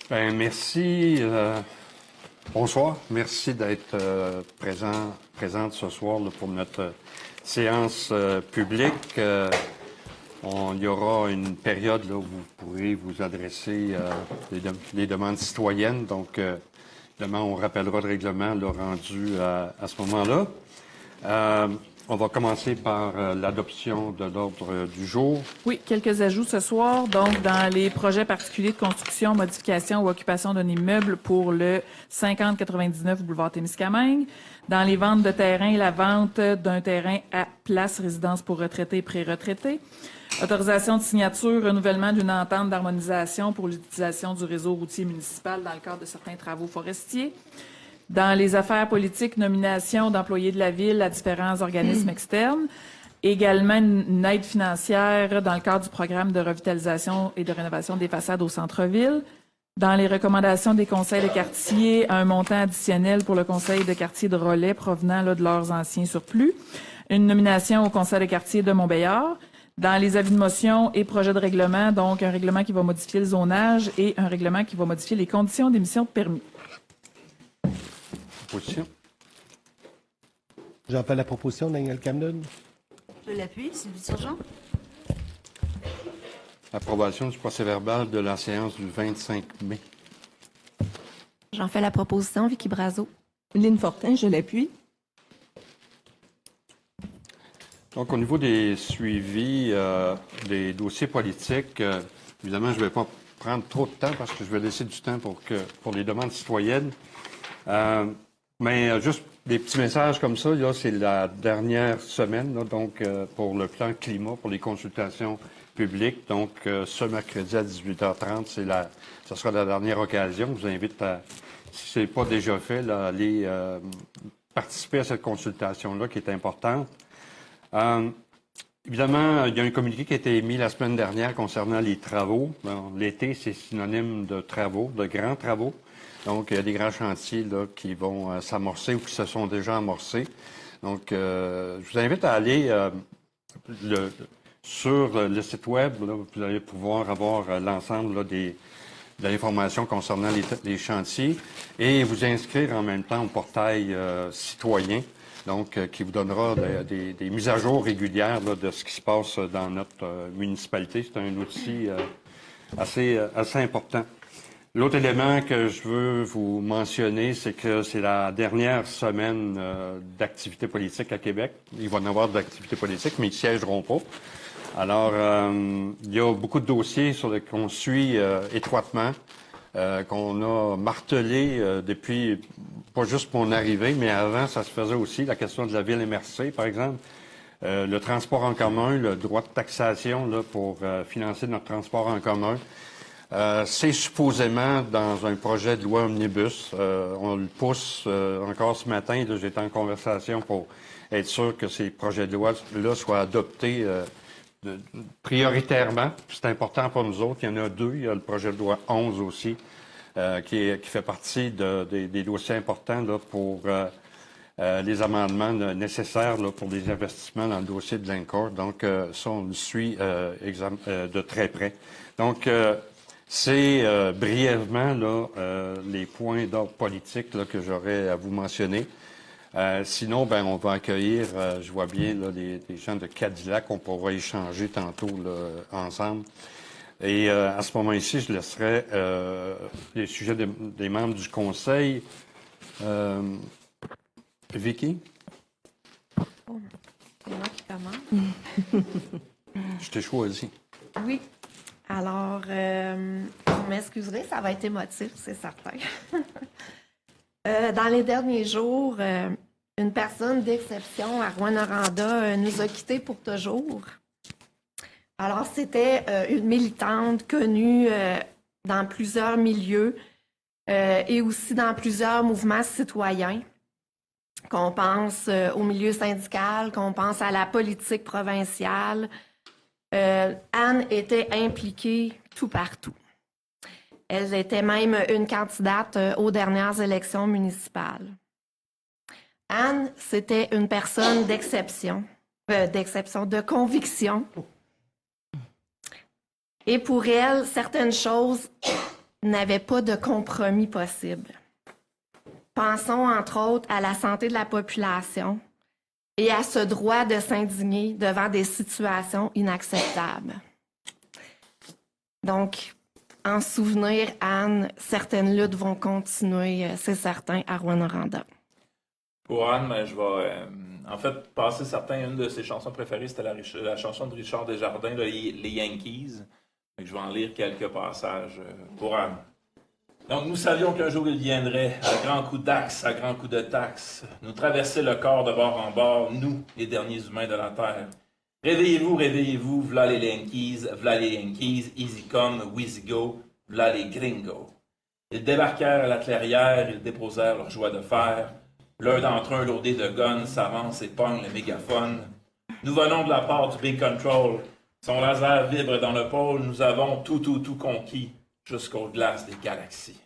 Bien, merci. Bonsoir. Merci d'être présente ce soir là, pour notre séance publique. Il y aura une période là, où vous pourrez vous adresser les demandes citoyennes. Donc, évidemment, on rappellera le règlement là, rendu à ce moment-là. On va commencer par l'adoption de l'ordre du jour. Oui, quelques ajouts ce soir. Donc, dans les projets particuliers de construction, modification ou occupation d'un immeuble pour le 5099 boulevard Témiscamingue, dans les ventes de terrain, la vente d'un terrain à place résidence pour retraités et pré-retraités, autorisation de signature, renouvellement d'une entente d'harmonisation pour l'utilisation du réseau routier municipal dans le cadre de certains travaux forestiers. Dans les affaires politiques, nomination d'employés de la Ville à différents organismes externes. Également, une aide financière dans le cadre du programme de revitalisation et de rénovation des façades au centre-ville. Dans les recommandations des conseils de quartier, un montant additionnel pour le conseil de quartier de Relais provenant là, de leurs anciens surplus. Une nomination au conseil de quartier de Montbéliard. Dans les avis de motion et projets de règlement, donc un règlement qui va modifier le zonage et un règlement qui va modifier les conditions d'émission de permis. Proposition. J'en fais la proposition, Daniel Camden. Je l'appuie, Sylvie Turgeon. Approbation du procès-verbal de la séance du 25 mai. J'en fais la proposition, Vicky Brazo. Lynne Fortin, je l'appuie. Donc, au niveau des suivis des dossiers politiques, évidemment, je ne vais pas prendre trop de temps parce que je vais laisser du temps pour les demandes citoyennes. Mais juste des petits messages comme ça, là, c'est la dernière semaine, là, donc pour le plan climat, pour les consultations publiques. Donc, ce mercredi à 18h30, ce sera la dernière occasion. Je vous invite à, si ce n'est pas déjà fait, là, à aller participer à cette consultation-là qui est importante. Évidemment, il y a un communiqué qui a été émis la semaine dernière concernant les travaux. L'été, c'est synonyme de travaux, de grands travaux. Donc, il y a des grands chantiers là, qui vont s'amorcer ou qui se sont déjà amorcés. Donc, je vous invite à aller sur le site web, là, vous allez pouvoir avoir l'ensemble là, de l'information concernant les chantiers et vous inscrire en même temps au portail citoyen, donc qui vous donnera des mises à jour régulières là, de ce qui se passe dans notre municipalité. C'est un outil assez important. L'autre élément que je veux vous mentionner, c'est que c'est la dernière semaine d'activité politique à Québec. Il va y en avoir d'activité politique, mais ils ne siégeront pas. Alors, il y a beaucoup de dossiers sur lesquels on suit étroitement, qu'on a martelé depuis, pas juste mon arrivée, mais avant, ça se faisait aussi, la question de la ville MRC, par exemple. Le transport en commun, le droit de taxation là, pour financer notre transport en commun. C'est supposément dans un projet de loi omnibus. On le pousse encore ce matin. J'étais en conversation pour être sûr que ces projets de loi-là soient adoptés prioritairement. C'est important pour nous autres. Il y en a 2. Il y a le projet de loi 11 aussi, qui fait partie des dossiers importants là, pour les amendements nécessaires là, pour des investissements dans le dossier de l'INCOR. Donc, ça, on le suit de très près. Donc, c'est brièvement là, les points d'ordre politique là, que j'aurais à vous mentionner. Sinon, ben, on va accueillir, je vois bien là, les gens de Cadillac, on pourra échanger tantôt là, ensemble. Et à ce moment-ci, je laisserai les sujets des membres du conseil. Vicky? Oh, c'est moi qui commence. Je t'ai choisi. Oui. Alors, vous m'excuserez, ça va être émotif, c'est certain. Dans les derniers jours, une personne d'exception à Rouyn-Noranda nous a quittés pour toujours. Alors, c'était une militante connue dans plusieurs milieux et aussi dans plusieurs mouvements citoyens. Qu'on pense au milieu syndical, qu'on pense à la politique provinciale. Anne était impliquée tout partout. Elle était même une candidate aux dernières élections municipales. Anne, c'était une personne de conviction. Et pour elle, certaines choses n'avaient pas de compromis possible. Pensons entre autres à la santé de la population et à ce droit de s'indigner devant des situations inacceptables. Donc, en souvenir, Anne, certaines luttes vont continuer, c'est certain, à Rouyn-Noranda. Pour Anne, je vais en fait passer une de ses chansons préférées, c'était la chanson de Richard Desjardins, les Yankees. Je vais en lire quelques passages pour Anne. Donc, nous savions qu'un jour il viendrait, à grands coups d'axe, à grands coups de taxe, nous traverser le corps de bord en bord, nous, les derniers humains de la Terre. Réveillez-vous, v'là les Yankees, easy come, wheezy go, v'là les gringos. Ils débarquèrent à la clairière, ils déposèrent leur joie de fer. L'un d'entre eux, lourdé de guns, s'avance et pogne le mégaphone. Nous venons de la part du Big Control. Son laser vibre dans le pôle, nous avons tout conquis. Jusqu'aux glaces des galaxies.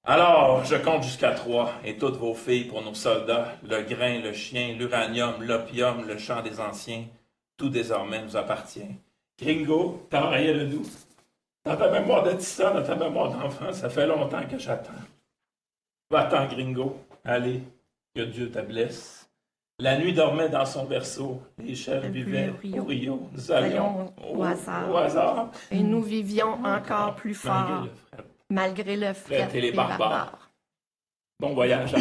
Alors, je compte jusqu'à 3, et toutes vos filles pour nos soldats, le grain, le chien, l'uranium, l'opium, le chant des anciens, tout désormais nous appartient. Gringo, t'as rien de nous. Dans ta mémoire de tisson, dans ta mémoire d'enfant, ça fait longtemps que j'attends. Va-t'en, Gringo, allez, que Dieu te blesse. La nuit dormait dans son berceau, les chèvres vivaient au Rio. Nous allions au hasard. Et nous vivions encore plus fort, malgré le fret et les barbares. Bon voyage.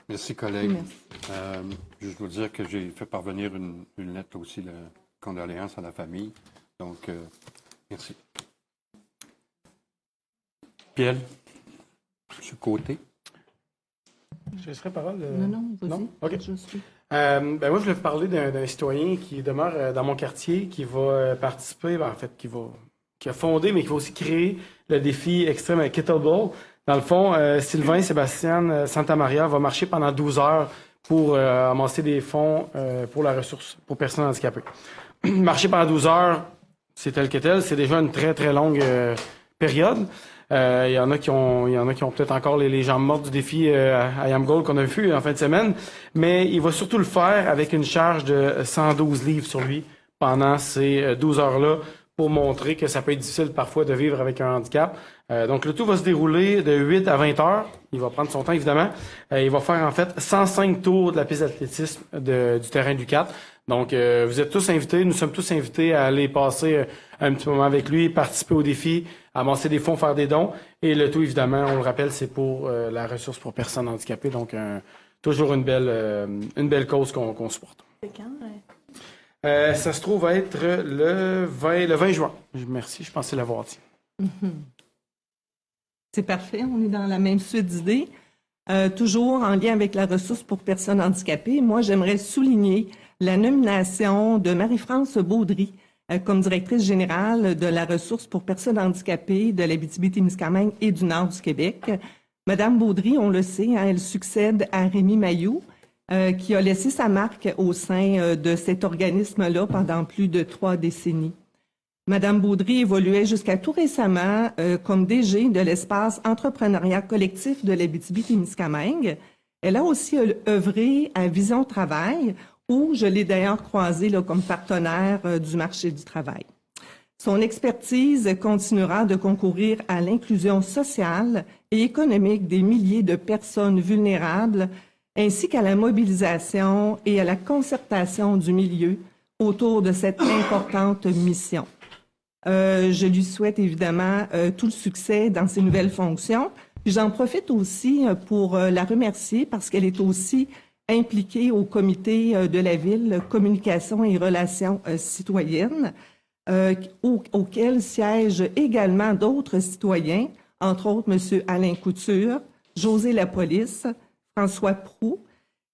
Merci, collègue. Je dois dire que j'ai fait parvenir une lettre aussi de condoléances à la famille. Donc, merci. Pierre, sur le côté. Je laisserai parole. Non, vas-y. Non? OK. Je suis. Moi, je voulais vous parler d'un citoyen qui demeure dans mon quartier, qui va participer, qui a fondé, mais qui va aussi créer le défi extrême Kettlebell. Dans le fond, Sylvain Sébastien Santamaria va marcher pendant 12 heures pour amasser des fonds pour la ressource pour personnes handicapées. Marcher pendant 12 heures, c'est tel que tel, c'est déjà une très, très longue période. Il y en a qui ont peut-être encore les jambes mortes du défi I Am Gold qu'on a vu en fin de semaine, mais il va surtout le faire avec une charge de 112 livres sur lui pendant ces 12 heures-là pour montrer que ça peut être difficile parfois de vivre avec un handicap. Donc, le tout va se dérouler de 8 à 20 heures. Il va prendre son temps, évidemment. Il va faire, en fait, 105 tours de la piste d'athlétisme du terrain du 4. Donc, vous êtes tous invités, nous sommes tous invités à aller passer un petit moment avec lui, participer au défi, amasser des fonds, faire des dons. Et le tout, évidemment, on le rappelle, c'est pour la ressource pour personnes handicapées. Donc, toujours une belle cause qu'on supporte. C'est quand? Ça se trouve être le 20 juin. Merci, je pensais l'avoir dit. C'est parfait, on est dans la même suite d'idées. Toujours en lien avec la ressource pour personnes handicapées, moi, j'aimerais souligner la nomination de Marie-France Baudry comme directrice générale de la ressource pour personnes handicapées de l'Abitibi-Témiscamingue et du Nord du Québec. Madame Baudry, on le sait, elle succède à Rémi Mailloux, qui a laissé sa marque au sein de cet organisme-là pendant plus de 3 décennies. Madame Baudry évoluait jusqu'à tout récemment comme DG de l'espace entrepreneuriat collectif de l'Abitibi-Témiscamingue. Elle a aussi œuvré à Vision Travail, où je l'ai d'ailleurs croisée là, comme partenaire du marché du travail. Son expertise continuera de concourir à l'inclusion sociale et économique des milliers de personnes vulnérables, ainsi qu'à la mobilisation et à la concertation du milieu autour de cette importante mission. Je lui souhaite évidemment tout le succès dans ses nouvelles fonctions. J'en profite aussi pour la remercier parce qu'elle est aussi impliquée au comité de la ville Communication et Relations citoyennes, auquel siègent également d'autres citoyens, entre autres M. Alain Couture, José Lapolice, François Proulx,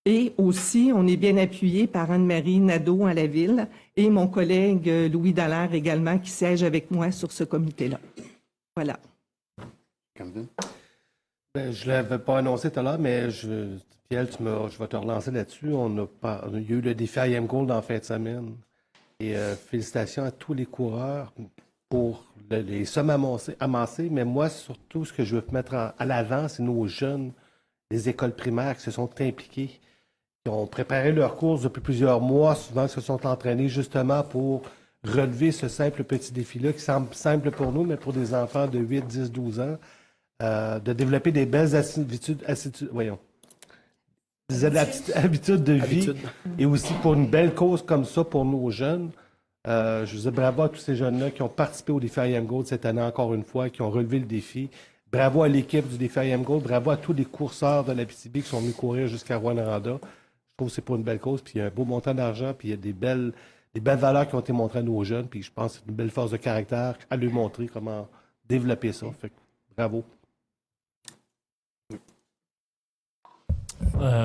et aussi, on est bien appuyé par Anne-Marie Nadeau à la ville et mon collègue Louis Dallaire également qui siège avec moi sur ce comité-là. Voilà. Camden? Je ne l'avais pas annoncé tout à l'heure, mais Pierre, je vais te relancer là-dessus. Il y a eu le défi I Am Gold en fin de semaine. Et félicitations à tous les coureurs pour les sommes amassées. Mais moi, surtout, ce que je veux mettre à l'avant, c'est nos jeunes des écoles primaires qui se sont impliqués, qui ont préparé leurs courses depuis plusieurs mois, souvent se sont entraînés justement pour relever ce simple petit défi-là, qui semble simple pour nous, mais pour des enfants de 8, 10, 12 ans, de développer des belles habitudes de vie, et aussi pour une belle cause comme ça pour nos jeunes. Je vous dis bravo à tous ces jeunes-là qui ont participé au défi I Am Gold cette année encore une fois, qui ont relevé le défi. Bravo à l'équipe du défi I Am Gold, bravo à tous les courseurs de l'Abitibi qui sont venus courir jusqu'à Rouyn-Noranda. Je trouve que c'est pour une belle cause, puis il y a un beau montant d'argent, puis il y a des belles valeurs qui ont été montrées à nos jeunes, puis je pense que c'est une belle force de caractère à lui montrer comment développer ça. Fait que, bravo.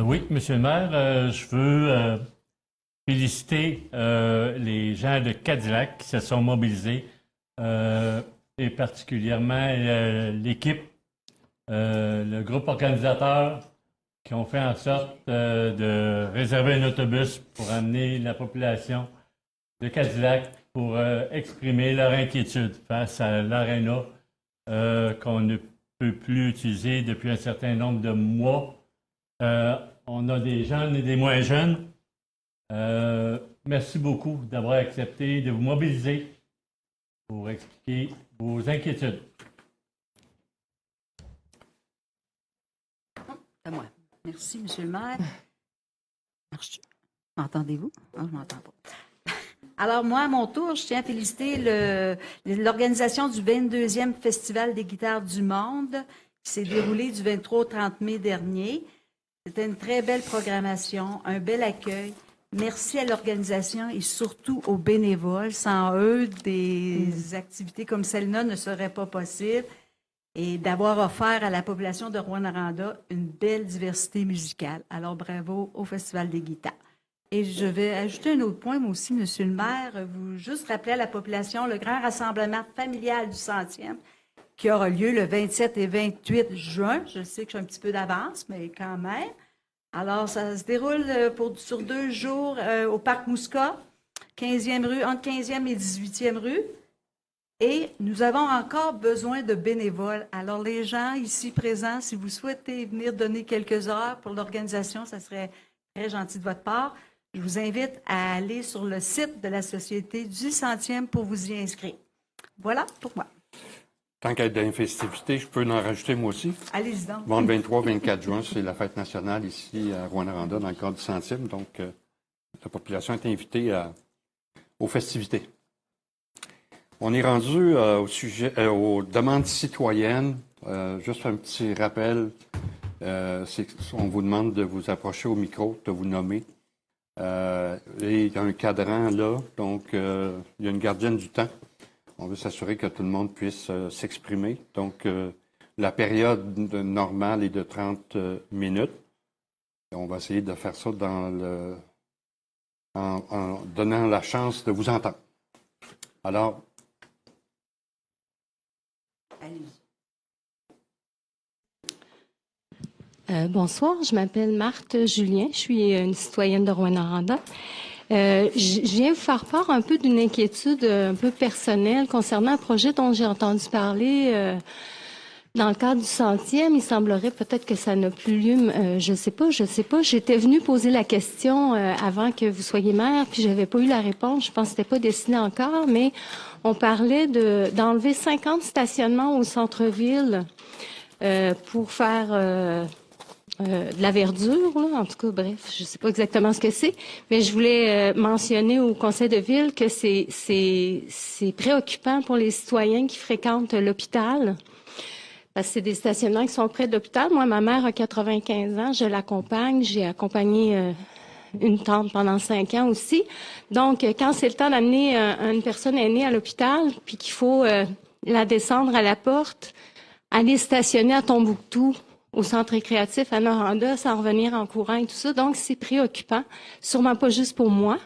Oui, Monsieur le maire, je veux féliciter les gens de Cadillac qui se sont mobilisés, et particulièrement l'équipe, le groupe organisateur qui ont fait en sorte de réserver un autobus pour amener la population de Cadillac pour exprimer leur inquiétude face à l'aréna qu'on ne peut plus utiliser depuis un certain nombre de mois. On a des jeunes et des moins jeunes. Merci beaucoup d'avoir accepté de vous mobiliser pour expliquer vos inquiétudes. À moi. Merci, Monsieur le maire. M'entendez-vous? Non, je ne m'entends pas. Alors, moi, à mon tour, je tiens à féliciter l'organisation du 22e Festival des guitares du monde qui s'est déroulé du 23 au 30 mai dernier. C'était une très belle programmation, un bel accueil. Merci à l'organisation et surtout aux bénévoles. Sans eux, des activités comme celle-là ne seraient pas possibles. Et d'avoir offert à la population de Rouyn-Noranda une belle diversité musicale. Alors, bravo au Festival des guitares. Et je vais ajouter un autre point, moi aussi, Monsieur le maire. Vous juste rappeler à la population le grand rassemblement familial du 100e qui aura lieu le 27 et 28 juin. Je sais que j'ai un petit peu d'avance, mais quand même. Alors, ça se déroule sur 2 jours au Parc Mousca, 15e rue, entre 15e et 18e rue. Et nous avons encore besoin de bénévoles. Alors, les gens ici présents, si vous souhaitez venir donner quelques heures pour l'organisation, ça serait très gentil de votre part. Je vous invite à aller sur le site de la Société du 100e pour vous y inscrire. Voilà pour moi. Tant qu'à être dans les festivités, je peux en rajouter moi aussi. Allez-y donc. Bon, le 23-24 juin, c'est la fête nationale ici à Rouyn-Noranda dans le cadre du 100e. Donc, la population est invitée aux festivités. On est rendu au sujet, aux demandes citoyennes. Juste un petit rappel, on vous demande de vous approcher au micro, de vous nommer. Et il y a un cadran là, donc il y a une gardienne du temps. On veut s'assurer que tout le monde puisse s'exprimer. Donc, la période normale est de 30 minutes. Et on va essayer de faire ça en donnant la chance de vous entendre. Alors, bonsoir, je m'appelle Marthe Julien, je suis une citoyenne de Rouyn-Noranda. Je viens vous faire part un peu d'une inquiétude un peu personnelle concernant un projet dont j'ai entendu parler dans le cadre du 100e. Il semblerait peut-être que ça n'a plus lieu, je sais pas. J'étais venue poser la question avant que vous soyez maire, puis j'avais pas eu la réponse. Je pense que c'était pas destiné encore, mais on parlait d'enlever 50 stationnements au centre-ville pour faire de la verdure, là. En tout cas, bref, je sais pas exactement ce que c'est, mais je voulais mentionner au conseil de ville que c'est préoccupant pour les citoyens qui fréquentent l'hôpital, parce que c'est des stationnements qui sont près de l'hôpital. Moi, ma mère a 95 ans, je l'accompagne, j'ai accompagné une tante pendant 5 ans aussi. Donc, quand c'est le temps d'amener une personne aînée à l'hôpital, puis qu'il faut la descendre à la porte, aller stationner à Tombouctou, au centre récréatif à Noranda, sans revenir en courant et tout ça. Donc, c'est préoccupant. Sûrement pas juste pour moi.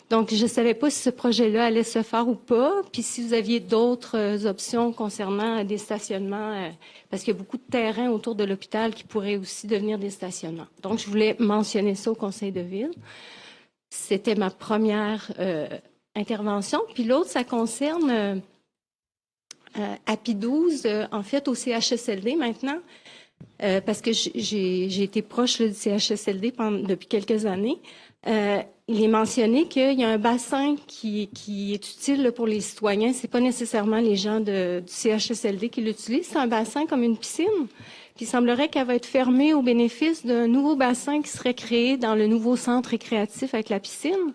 Donc, je savais pas si ce projet-là allait se faire ou pas. Puis, si vous aviez d'autres options concernant des stationnements, parce qu'il y a beaucoup de terrains autour de l'hôpital qui pourraient aussi devenir des stationnements. Donc, je voulais mentionner ça au conseil de ville. C'était ma première intervention. Puis l'autre, ça concerne API 12, en fait, au CHSLD maintenant. Parce que j'ai été proche là, du CHSLD depuis quelques années. Il est mentionné qu'il y a un bassin qui est utile là, pour les citoyens. C'est pas nécessairement les gens du CHSLD qui l'utilisent. C'est un bassin comme une piscine. Puis il semblerait qu'elle va être fermée au bénéfice d'un nouveau bassin qui serait créé dans le nouveau centre récréatif avec la piscine.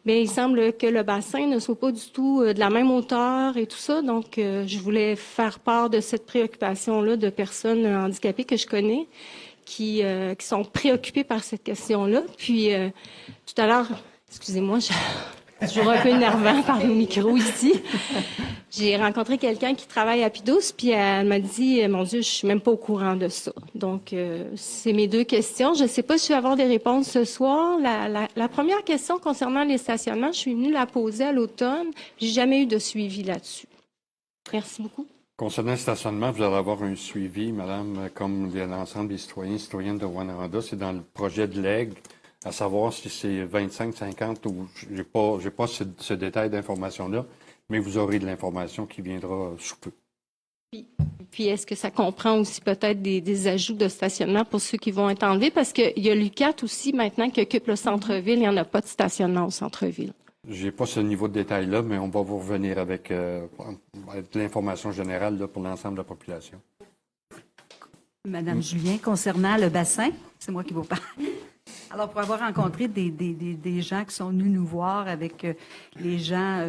Mais il semble que le bassin ne soit pas du tout de la même hauteur et tout ça. Donc, je voulais faire part de cette préoccupation-là de personnes handicapées que je connais qui sont préoccupées par cette question-là. Puis, tout à l'heure, excusez-moi, je suis toujours un peu énervant par le micro ici. J'ai rencontré quelqu'un qui travaille à Pidous, puis elle m'a dit, mon Dieu, je suis même pas au courant de ça. Donc, c'est mes deux questions. Je ne sais pas si je vais avoir des réponses ce soir. La première question concernant les stationnements, je suis venue la poser à l'automne. J'ai jamais eu de suivi là-dessus. Merci beaucoup. Concernant le stationnement, vous allez avoir un suivi, madame, comme l'ensemble des citoyens et citoyennes de Rouyn-Noranda. C'est dans le projet de l'aigle, à savoir si c'est 25, 50 ou j'ai pas ce détail d'information-là, mais vous aurez de l'information qui viendra sous peu. Puis est-ce que ça comprend aussi peut-être des ajouts de stationnement pour ceux qui vont être enlevés? Parce qu'il y a l'UQAT aussi maintenant qui occupe le centre-ville. Il n'y en a pas de stationnement au centre-ville. J'ai pas ce niveau de détail-là, mais on va vous revenir avec de l'information générale là, pour l'ensemble de la population. Madame Julien, concernant le bassin, c'est moi qui vous parle. Alors, pour avoir rencontré des gens qui sont venus nous voir avec les gens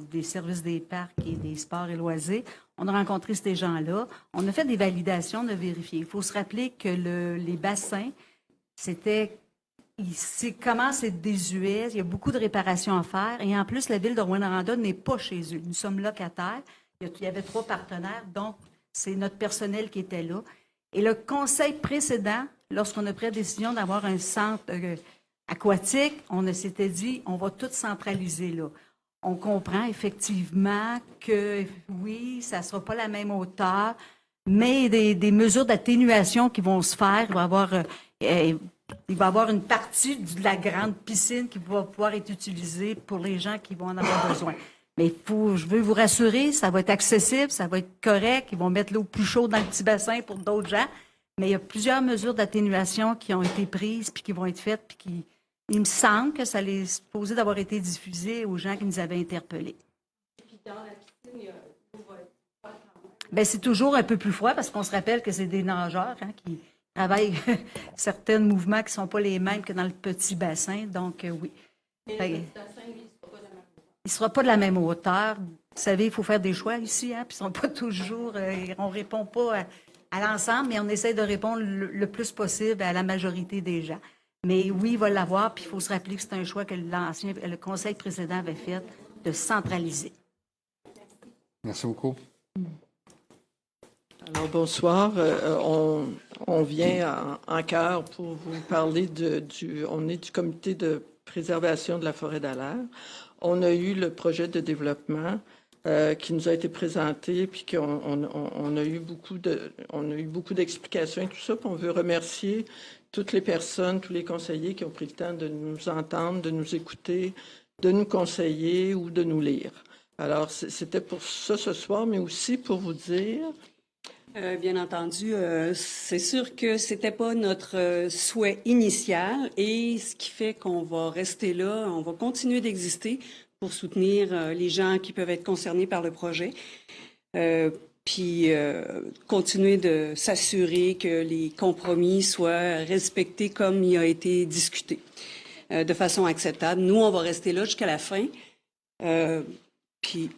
des services des parcs et des sports et loisirs, on a rencontré ces gens-là. On a fait des validations, on a vérifié. Il faut se rappeler que les bassins, comment c'est désuet, il y a beaucoup de réparations à faire. Et en plus, la ville de Rouyn-Noranda n'est pas chez eux. Nous sommes locataires. Il y avait 3 partenaires, donc c'est notre personnel qui était là. Et le conseil précédent, lorsqu'on a pris la décision d'avoir un centre aquatique, on s'était dit, on va tout centraliser là. On comprend effectivement que, oui, ça ne sera pas la même hauteur, mais des mesures d'atténuation qui vont se faire. Il va y avoir une partie de la grande piscine qui va pouvoir être utilisée pour les gens qui vont en avoir besoin. Mais je veux vous rassurer, ça va être accessible, ça va être correct. Ils vont mettre l'eau plus chaude dans le petit bassin pour d'autres gens. Mais il y a plusieurs mesures d'atténuation qui ont été prises puis qui vont être faites. Puis il me semble que ça est supposé d'avoir été diffusé aux gens qui nous avaient interpellés. Puis dans la piscine, c'est toujours un peu plus froid parce qu'on se rappelle que c'est des nageurs qui travaillent certains mouvements qui ne sont pas les mêmes que dans le petit bassin. Donc, oui. Il ne sera pas de la même hauteur. Vous savez, il faut faire des choix ici, puis ils sont pas toujours... on ne répond pas à l'ensemble, mais on essaie de répondre le plus possible à la majorité des gens. Mais oui, il va l'avoir, puis il faut se rappeler que c'est un choix que le conseil précédent avait fait, de centraliser. Merci beaucoup. Alors, bonsoir. On vient en cœur pour vous parler on est du comité de préservation de la forêt d'Alaire. On a eu le projet de développement qui nous a été présenté, puis on a eu beaucoup d'explications et tout ça. Puis on veut remercier toutes les personnes, tous les conseillers qui ont pris le temps de nous entendre, de nous écouter, de nous conseiller ou de nous lire. Alors, c'était pour ça ce soir, mais aussi pour vous dire... Bien entendu, c'est sûr que c'était pas notre souhait initial et ce qui fait qu'on va rester là, on va continuer d'exister pour soutenir les gens qui peuvent être concernés par le projet, puis continuer de s'assurer que les compromis soient respectés comme il a été discuté, de façon acceptable. Nous, on va rester là jusqu'à la fin, puis...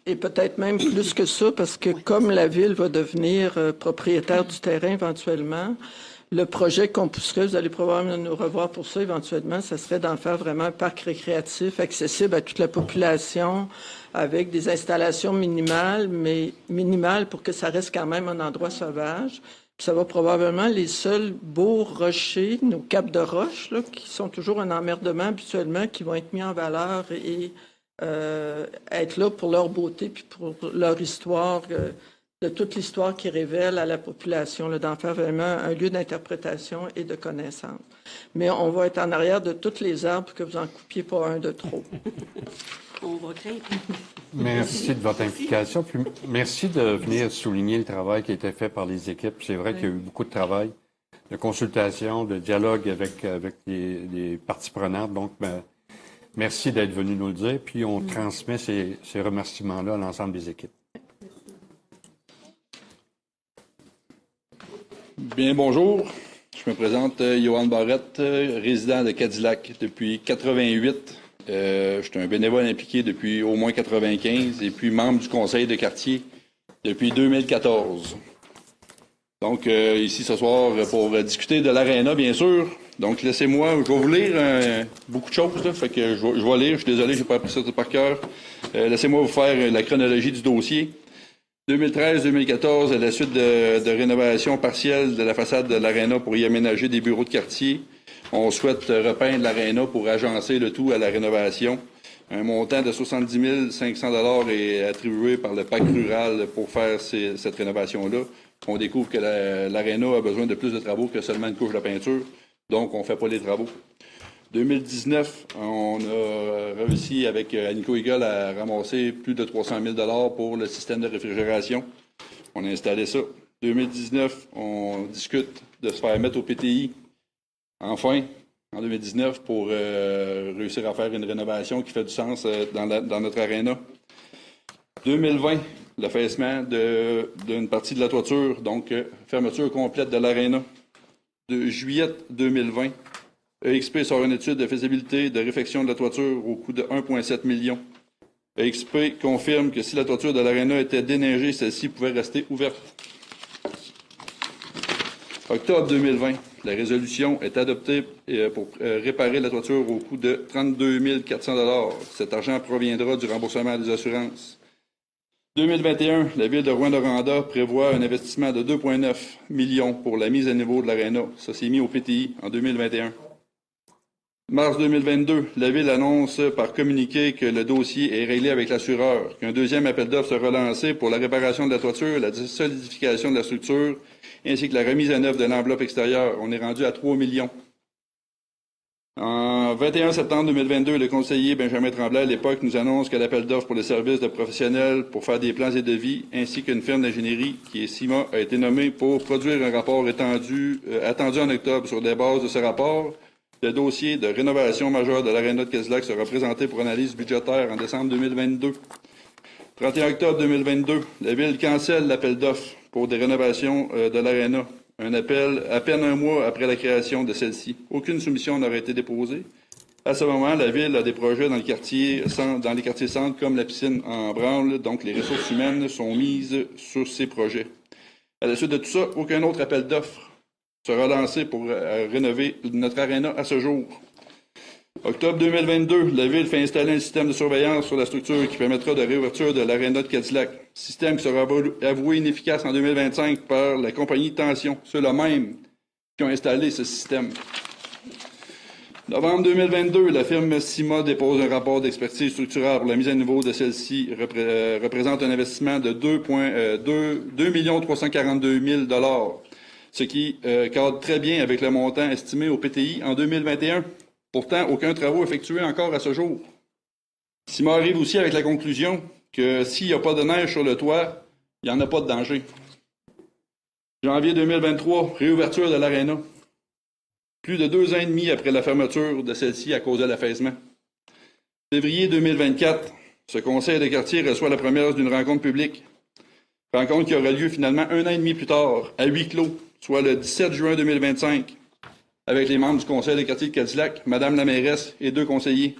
Et peut-être même plus que ça, parce que comme la Ville va devenir propriétaire du terrain éventuellement, le projet qu'on pousserait, vous allez probablement nous revoir pour ça éventuellement, ça serait d'en faire vraiment un parc récréatif accessible à toute la population, avec des installations minimales pour que ça reste quand même un endroit sauvage. Puis ça va probablement les seuls beaux rochers, nos capes de roche, là, qui sont toujours un emmerdement habituellement, qui vont être mis en valeur et être là pour leur beauté puis pour leur histoire, de toute l'histoire qu'ils révèlent à la population, d'en faire vraiment un lieu d'interprétation et de connaissance. Mais on va être en arrière de tous les arbres pour que vous en coupiez pas un de trop. On va craindre. Merci de votre implication. Puis merci de venir souligner le travail qui a été fait par les équipes. C'est vrai qu'il y a eu beaucoup de travail, de consultation, de dialogue avec les parties prenantes. Donc, merci d'être venu nous le dire, puis on transmet ces remerciements-là à l'ensemble des équipes. Bien, bonjour. Je me présente, Johan Barrette, résident de Cadillac depuis 88. Je suis un bénévole impliqué depuis au moins 95 et puis membre du conseil de quartier depuis 2014. Donc, ici ce soir pour discuter de l'aréna, bien sûr. Donc, laissez-moi, je vais vous lire beaucoup de choses, là, fait que je vais lire, je suis désolé, je n'ai pas appris ça par cœur. Laissez-moi vous faire la chronologie du dossier. 2013-2014, à la suite de rénovation partielle de la façade de l'aréna pour y aménager des bureaux de quartier, on souhaite repeindre l'aréna pour agencer le tout à la rénovation. Un montant de 70 500 $ est attribué par le pacte rural pour faire cette rénovation-là. On découvre que l'aréna a besoin de plus de travaux que seulement une couche de peinture. Donc, on ne fait pas les travaux. 2019, on a réussi avec Nico Eagle à ramasser plus de 300 000 $ pour le système de réfrigération. On a installé ça. 2019, on discute de se faire mettre au PTI. Enfin, en 2019, pour réussir à faire une rénovation qui fait du sens dans notre aréna. 2020, l'affaissement d'une partie de la toiture, donc fermeture complète de l'aréna. De juillet 2020, EXP sort une étude de faisabilité de réfection de la toiture au coût de 1,7 million. EXP confirme que si la toiture de l'aréna était déneigée, celle-ci pouvait rester ouverte. Octobre 2020, la résolution est adoptée pour réparer la toiture au coût de 32 400 $. Cet argent proviendra du remboursement des assurances. 2021, la Ville de Rouyn-Noranda prévoit un investissement de 2,9 millions pour la mise à niveau de l'aréna. Ça s'est mis au PTI en 2021. Mars 2022, la Ville annonce par communiqué que le dossier est réglé avec l'assureur, qu'un deuxième appel d'offres sera lancé pour la réparation de la toiture, la solidification de la structure, ainsi que la remise à neuf de l'enveloppe extérieure. On est rendu à 3 millions. En 21 septembre 2022, le conseiller Benjamin Tremblay, à l'époque, nous annonce que l'appel d'offres pour les services de professionnels pour faire des plans et devis, ainsi qu'une firme d'ingénierie, qui est CIMA, a été nommée pour produire un rapport attendu en octobre. Sur les bases de ce rapport, le dossier de rénovation majeure de l'Aréna de Cadillac sera présenté pour analyse budgétaire en décembre 2022. 31 octobre 2022, la Ville cancelle l'appel d'offres pour des rénovations de l'Aréna. Un appel à peine un mois après la création de celle-ci. Aucune soumission n'aurait été déposée. À ce moment, la Ville a des projets dans les quartiers centres comme la piscine en branle, donc les ressources humaines sont mises sur ces projets. À la suite de tout ça, aucun autre appel d'offres sera lancé pour rénover notre aréna à ce jour. Octobre 2022, la Ville fait installer un système de surveillance sur la structure qui permettra de réouverture de l'aréna de Cadillac. Système qui sera avoué inefficace en 2025 par la compagnie Tension, ceux-là même qui ont installé ce système. Novembre 2022, la firme CIMA dépose un rapport d'expertise structurale pour la mise à niveau de celle-ci. Représente un investissement de 2 342 000 ce qui cadre très bien avec le montant estimé au PTI en 2021. Pourtant, aucun travaux effectué encore à ce jour. CIMA arrive aussi avec la conclusion que s'il n'y a pas de neige sur le toit, il n'y en a pas de danger. Janvier 2023, réouverture de l'aréna. Plus de 2 ans et demi après la fermeture de celle-ci à cause de l'affaissement. Février 2024, ce conseil de quartier reçoit la première d'une rencontre publique. Rencontre qui aura lieu finalement 1 an et demi plus tard, à huis clos, soit le 17 juin 2025, avec les membres du conseil de quartier de Cadillac, Madame la mairesse et 2 conseillers.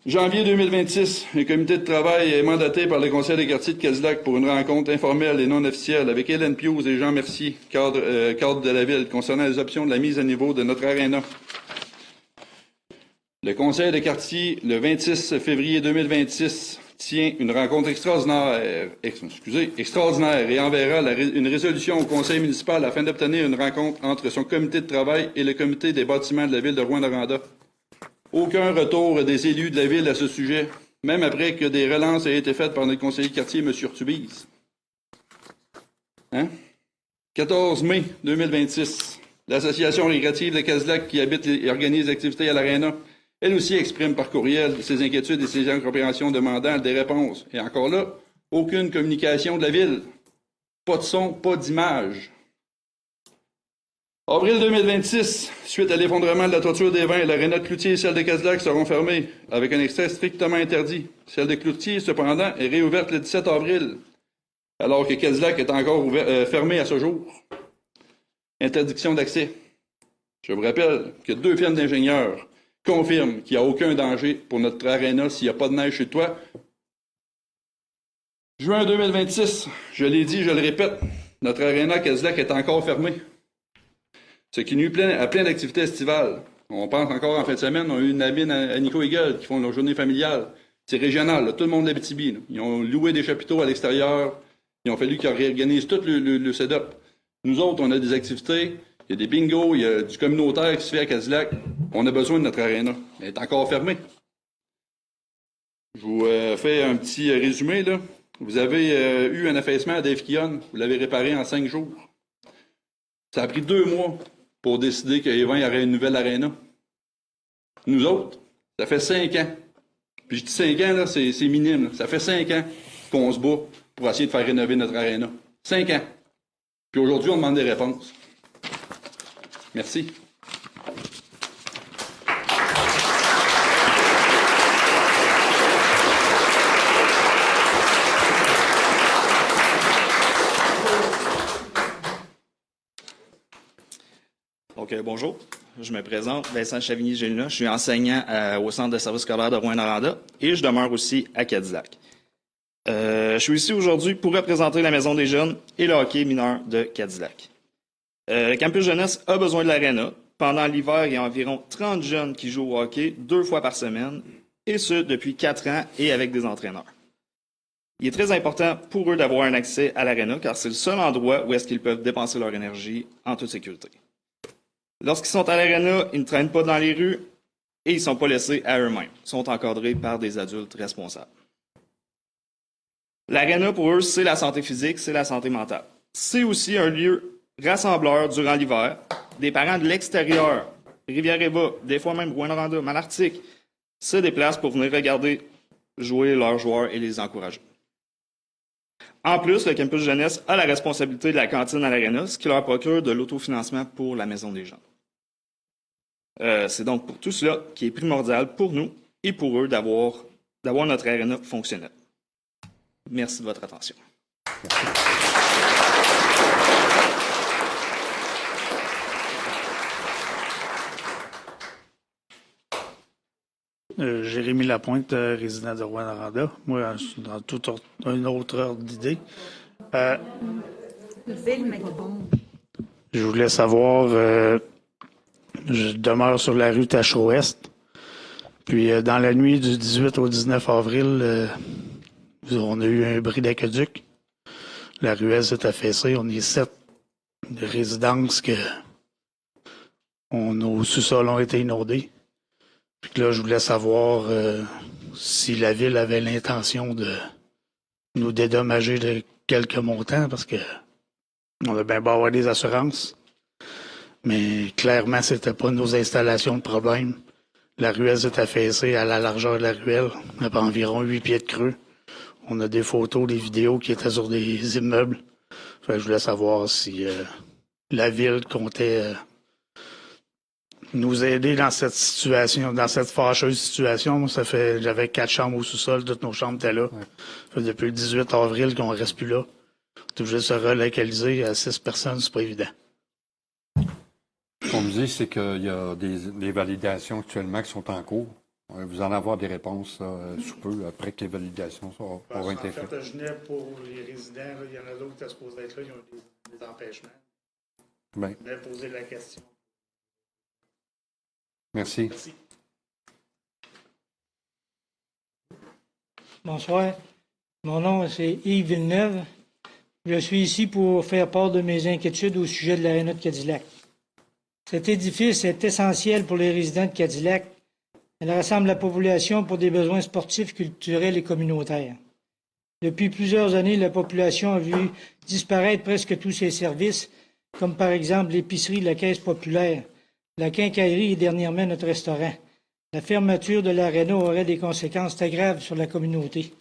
Janvier 2026, un comité de travail est mandaté par le conseil de quartier de Cadillac pour une rencontre informelle et non officielle avec Hélène Piouz et Jean Mercier, cadre de la Ville, concernant les options de la mise à niveau de notre aréna. Le conseil de quartier, le 26 février 2026, tient une rencontre extraordinaire et enverra une résolution au conseil municipal afin d'obtenir une rencontre entre son comité de travail et le comité des bâtiments de la Ville de Rouyn-Noranda. Aucun retour des élus de la Ville à ce sujet, même après que des relances aient été faites par notre conseiller de quartier, M. Urtubise. 14 mai 2026, l'Association récréative de Cadillac qui habite et organise l'activité à l'Aréna, elle aussi exprime par courriel ses inquiétudes et ses incompréhensions demandant des réponses. Et encore là, aucune communication de la Ville. Pas de son, pas d'image. Avril 2026, suite à l'effondrement de la toiture des Vins, l'aréna de Cloutier et celle de Cadillac seront fermées, avec un accès strictement interdit. Celle de Cloutier, cependant, est réouverte le 17 avril, alors que Cadillac est encore fermée à ce jour. Interdiction d'accès. Je vous rappelle que 2 firmes d'ingénieurs confirment qu'il n'y a aucun danger pour notre aréna s'il n'y a pas de neige chez toi. Juin 2026, je l'ai dit, je le répète, notre aréna Cadillac est encore fermée. Ce qui nuit à plein d'activités estivales. On pense encore en fin de semaine, on a eu une navine à Nico Eagle qui font leur journée familiale. C'est régional, là, tout le monde de l'Abitibi. Ils ont loué des chapiteaux à l'extérieur. Il a fallu qu'ils réorganisent tout le setup. Nous autres, on a des activités, il y a des bingos, il y a du communautaire qui se fait à Cadillac. On a besoin de notre aréna. Elle est encore fermée. Je vous fais un petit résumé, là. Vous avez eu un affaissement à Dave Keon. Vous l'avez réparé en 5 jours. Ça a pris 2 mois pour décider que les Vins auraient une nouvelle aréna. Nous autres, ça fait 5 ans. Puis je dis 5 ans, là, c'est minime. Là. Ça fait 5 ans qu'on se bat pour essayer de faire rénover notre aréna. 5 ans. Puis aujourd'hui, on demande des réponses. Merci. Donc, bonjour. Je me présente, Vincent Chavigny-Gélina. Je suis enseignant au Centre de services scolaires de Rouyn-Noranda et je demeure aussi à Cadillac. Je suis ici aujourd'hui pour représenter la Maison des jeunes et le hockey mineur de Cadillac. Le campus jeunesse a besoin de l'aréna. Pendant l'hiver, il y a environ 30 jeunes qui jouent au hockey 2 fois par semaine, et ce, depuis 4 ans et avec des entraîneurs. Il est très important pour eux d'avoir un accès à l'aréna, car c'est le seul endroit où est-ce qu'ils peuvent dépenser leur énergie en toute sécurité. Lorsqu'ils sont à l'aréna, ils ne traînent pas dans les rues et ils ne sont pas laissés à eux-mêmes. Ils sont encadrés par des adultes responsables. L'aréna, pour eux, c'est la santé physique, c'est la santé mentale. C'est aussi un lieu rassembleur durant l'hiver. Des parents de l'extérieur Rivière-Éva, des fois même Rouyn-Noranda, Malartic, se déplacent pour venir regarder jouer leurs joueurs et les encourager. En plus, le campus jeunesse a la responsabilité de la cantine à l'Arena, ce qui leur procure de l'autofinancement pour la Maison des jeunes. C'est donc pour tout cela qui est primordial pour nous et pour eux d'avoir notre Arena fonctionnelle. Merci de votre attention. Jérémy Lapointe, résident de Rouyn-Noranda. Moi, dans tout un autre ordre d'idée. Je voulais savoir, je demeure sur la rue Tache-Ouest. Puis, dans la nuit du 18 au 19 avril, on a eu un bris d'aqueduc. La ruelle s'est affaissée. On est 7 résidences que nos sous-sols ont été inondés. Puis là, je voulais savoir si la Ville avait l'intention de nous dédommager de quelques montants, parce que on a bien beau avoir des assurances, mais clairement, c'était pas nos installations de problème. La ruelle s'est affaissée à la largeur de la ruelle, à environ 8 pieds de creux. On a des photos, des vidéos qui étaient sur des immeubles. Fait que je voulais savoir si la Ville comptait nous aider dans cette situation, dans cette fâcheuse situation. Moi, j'avais 4 chambres au sous-sol, toutes nos chambres étaient là. Ça fait depuis le 18 avril qu'on ne reste plus là. On est obligé de se relocaliser à 6 personnes, c'est pas évident. Ce qu'on me dit, c'est qu'il y a des validations actuellement qui sont en cours. Vous en avoir des réponses sous peu, après que les validations auront été faites. En fait, je venais pour les résidents, là, il y en a d'autres qui étaient supposés être là, ils ont des empêchements. Bien. Je venais poser la question. Merci. Merci. Bonsoir. Mon nom, c'est Yves Villeneuve. Je suis ici pour faire part de mes inquiétudes au sujet de l'Aréna de Cadillac. Cet édifice est essentiel pour les résidents de Cadillac. Elle rassemble la population pour des besoins sportifs, culturels et communautaires. Depuis plusieurs années, la population a vu disparaître presque tous ses services, comme par exemple l'épicerie de la Caisse populaire, la quincaillerie et dernièrement notre restaurant. La fermeture de l'Aréna aurait des conséquences très graves sur la communauté.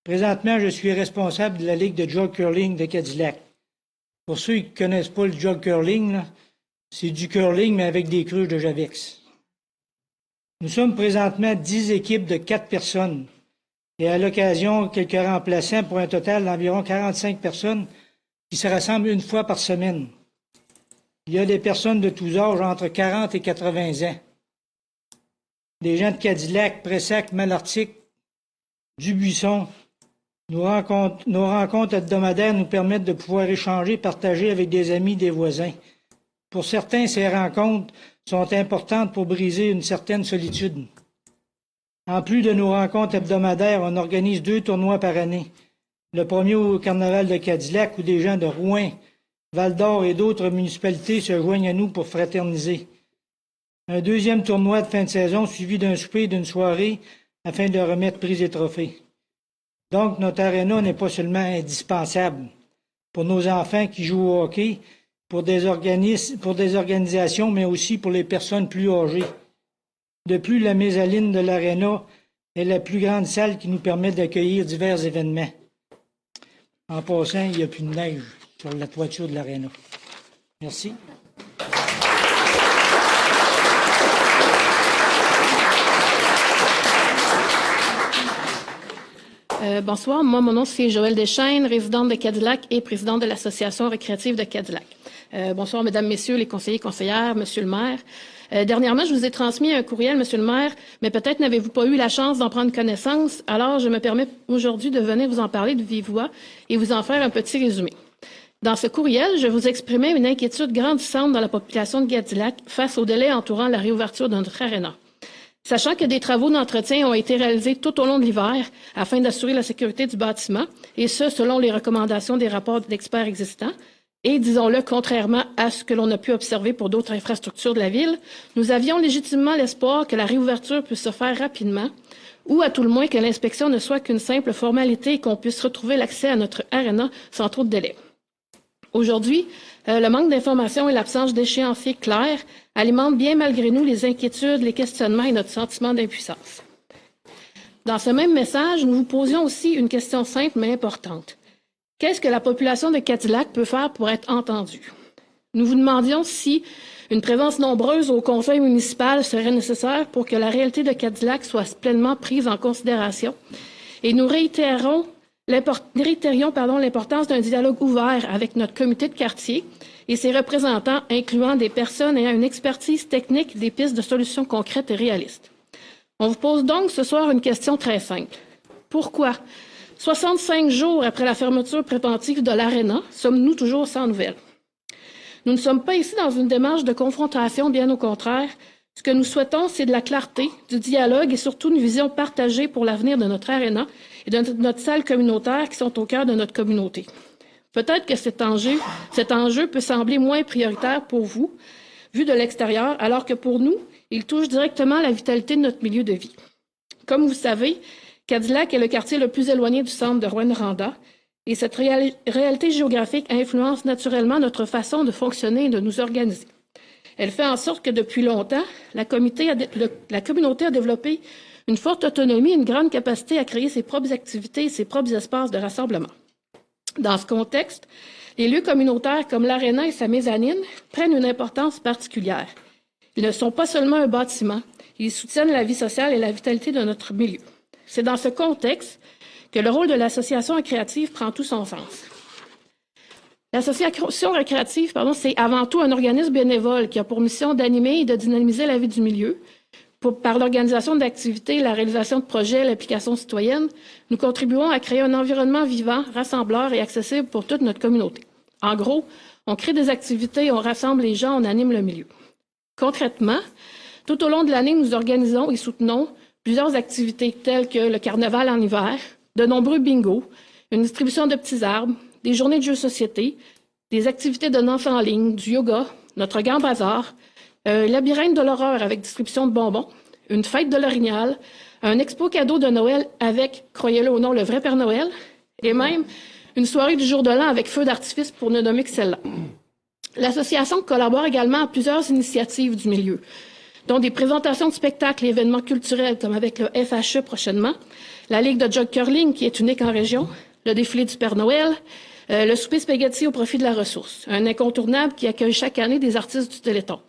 Présentement, je suis responsable de la Ligue de jog curling de Cadillac. Pour ceux qui ne connaissent pas le jog curling, c'est du curling, mais avec des cruches de Javex. Nous sommes présentement 10 équipes de 4 personnes et à l'occasion, quelques remplaçants pour un total d'environ 45 personnes qui se rassemblent une fois par semaine. Il y a des personnes de tous âges, entre 40 et 80 ans. Des gens de Cadillac, Pressac, Malartic, Dubuisson. Nos rencontres hebdomadaires nous permettent de pouvoir échanger, partager avec des amis, des voisins. Pour certains, ces rencontres sont importantes pour briser une certaine solitude. En plus de nos rencontres hebdomadaires, on organise 2 tournois par année. Le premier au Carnaval de Cadillac, où des gens de Rouyn, Val-d'Or et d'autres municipalités se joignent à nous pour fraterniser. Un deuxième tournoi de fin de saison suivi d'un souper et d'une soirée afin de remettre prix et trophées. Donc, notre aréna n'est pas seulement indispensable pour nos enfants qui jouent au hockey, pour des organisations, mais aussi pour les personnes plus âgées. De plus, la mésaline de l'aréna est la plus grande salle qui nous permet d'accueillir divers événements. En passant, il n'y a plus de neige sur la toiture de l'aréna. Merci. Bonsoir, moi, mon nom, c'est Joëlle Deschaines, résidente de Cadillac et présidente de l'Association récréative de Cadillac. Bonsoir, mesdames, messieurs, les conseillers, conseillères, monsieur le maire. Dernièrement, je vous ai transmis un courriel, monsieur le maire, mais peut-être n'avez-vous pas eu la chance d'en prendre connaissance. Alors, je me permets aujourd'hui de venir vous en parler de vive voix et vous en faire un petit résumé. Dans ce courriel, je vous exprimais une inquiétude grandissante dans la population de Cadillac face au délai entourant la réouverture de notre aréna. Sachant que des travaux d'entretien ont été réalisés tout au long de l'hiver afin d'assurer la sécurité du bâtiment, et ce, selon les recommandations des rapports d'experts existants, et, disons-le, contrairement à ce que l'on a pu observer pour d'autres infrastructures de la Ville, nous avions légitimement l'espoir que la réouverture puisse se faire rapidement, ou à tout le moins que l'inspection ne soit qu'une simple formalité et qu'on puisse retrouver l'accès à notre aréna sans trop de délai. Aujourd'hui, le manque d'informations et l'absence d'échéanciers clairs alimentent bien malgré nous les inquiétudes, les questionnements et notre sentiment d'impuissance. Dans ce même message, nous vous posions aussi une question simple mais importante. Qu'est-ce que la population de Cadillac peut faire pour être entendue? Nous vous demandions si une présence nombreuse au conseil municipal serait nécessaire pour que la réalité de Cadillac soit pleinement prise en considération. Et nous réitérions l'importance d'un dialogue ouvert avec notre comité de quartier et ses représentants, incluant des personnes ayant une expertise technique des pistes de solutions concrètes et réalistes. On vous pose donc ce soir une question très simple. Pourquoi, 65 jours après la fermeture préventive de l'Arena, sommes-nous toujours sans nouvelles? Nous ne sommes pas ici dans une démarche de confrontation, bien au contraire. Ce que nous souhaitons, c'est de la clarté, du dialogue et surtout une vision partagée pour l'avenir de notre aréna et de notre salle communautaire qui sont au cœur de notre communauté. Peut-être que cet enjeu peut sembler moins prioritaire pour vous, vu de l'extérieur, alors que pour nous, il touche directement la vitalité de notre milieu de vie. Comme vous savez, Cadillac est le quartier le plus éloigné du centre de Rouyn-Noranda et cette réalité géographique influence naturellement notre façon de fonctionner et de nous organiser. Elle fait en sorte que depuis longtemps, la communauté a développé une forte autonomie et une grande capacité à créer ses propres activités et ses propres espaces de rassemblement. Dans ce contexte, les lieux communautaires comme l'Arena et sa mezzanine prennent une importance particulière. Ils ne sont pas seulement un bâtiment, ils soutiennent la vie sociale et la vitalité de notre milieu. C'est dans ce contexte que le rôle de l'association récréative prend tout son sens. L'association récréative, c'est avant tout un organisme bénévole qui a pour mission d'animer et de dynamiser la vie du milieu. Par l'organisation d'activités, la réalisation de projets, l'implication citoyenne, nous contribuons à créer un environnement vivant, rassembleur et accessible pour toute notre communauté. En gros, on crée des activités, on rassemble les gens, on anime le milieu. Concrètement, tout au long de l'année, nous organisons et soutenons plusieurs activités telles que le carnaval en hiver, de nombreux bingos, une distribution de petits arbres, des journées de jeux de société, des activités de danse en ligne, du yoga, notre grand bazar, un labyrinthe de l'horreur avec distribution de bonbons, une fête de l'orignal, un expo cadeau de Noël avec, croyez-le ou non, le vrai Père Noël, et même une soirée du jour de l'an avec feu d'artifice pour ne nommer que celle-là. L'association collabore également à plusieurs initiatives du milieu, dont des présentations de spectacles et événements culturels comme avec le FHE prochainement, la Ligue de jog curling qui est unique en région, le défilé du Père Noël, le souper spaghetti au profit de la ressource, un incontournable qui accueille chaque année des artistes du Téléthon.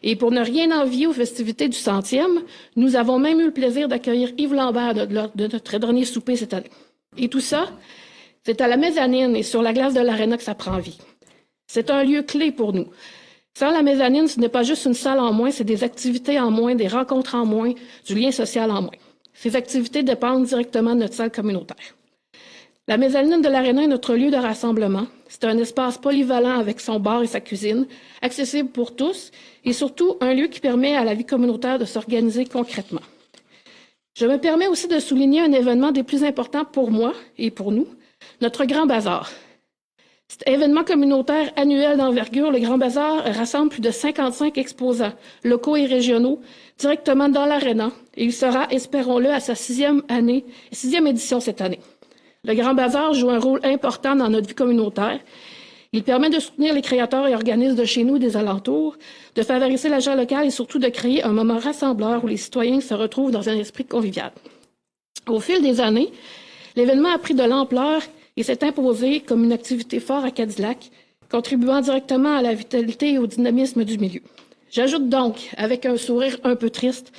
Et pour ne rien envier aux festivités du 100e, nous avons même eu le plaisir d'accueillir Yves Lambert de notre dernier souper cette année. Et tout ça, c'est à la mezzanine et sur la glace de l'Arena que ça prend vie. C'est un lieu clé pour nous. Sans la mezzanine, ce n'est pas juste une salle en moins, c'est des activités en moins, des rencontres en moins, du lien social en moins. Ces activités dépendent directement de notre salle communautaire. La mezzanine de l'Arena est notre lieu de rassemblement. C'est un espace polyvalent avec son bar et sa cuisine, accessible pour tous et surtout un lieu qui permet à la vie communautaire de s'organiser concrètement. Je me permets aussi de souligner un événement des plus importants pour moi et pour nous, notre Grand Bazar. Cet événement communautaire annuel d'envergure, le Grand Bazar rassemble plus de 55 exposants locaux et régionaux directement dans l'Arena et il sera, espérons-le, à sa sixième édition cette année. Le Grand Bazar joue un rôle important dans notre vie communautaire. Il permet de soutenir les créateurs et organismes de chez nous et des alentours, de favoriser l'agent local et surtout de créer un moment rassembleur où les citoyens se retrouvent dans un esprit convivial. Au fil des années, l'événement a pris de l'ampleur et s'est imposé comme une activité forte à Cadillac, contribuant directement à la vitalité et au dynamisme du milieu. J'ajoute donc, avec un sourire un peu triste,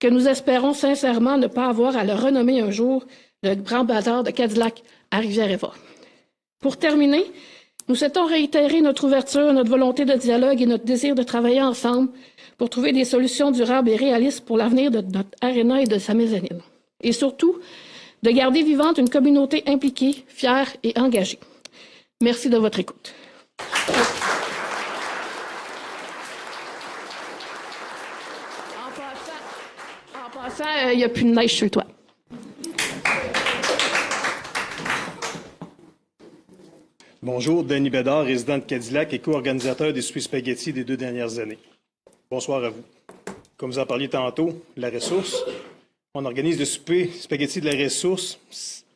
que nous espérons sincèrement ne pas avoir à le renommer un jour le Grand Bazar de Cadillac à Rivière-Éva. Pour terminer, nous souhaitons réitérer notre ouverture, notre volonté de dialogue et notre désir de travailler ensemble pour trouver des solutions durables et réalistes pour l'avenir de notre aréna et de sa mezzanine. Et surtout, de garder vivante une communauté impliquée, fière et engagée. Merci de votre écoute. En passant, il n'y a plus de neige sur le toit. Bonjour, Denis Bédard, résident de Cadillac et co-organisateur des soupers spaghetti des 2 dernières années. Bonsoir à vous. Comme vous en parliez tantôt, la ressource, on organise le souper spaghetti de la ressource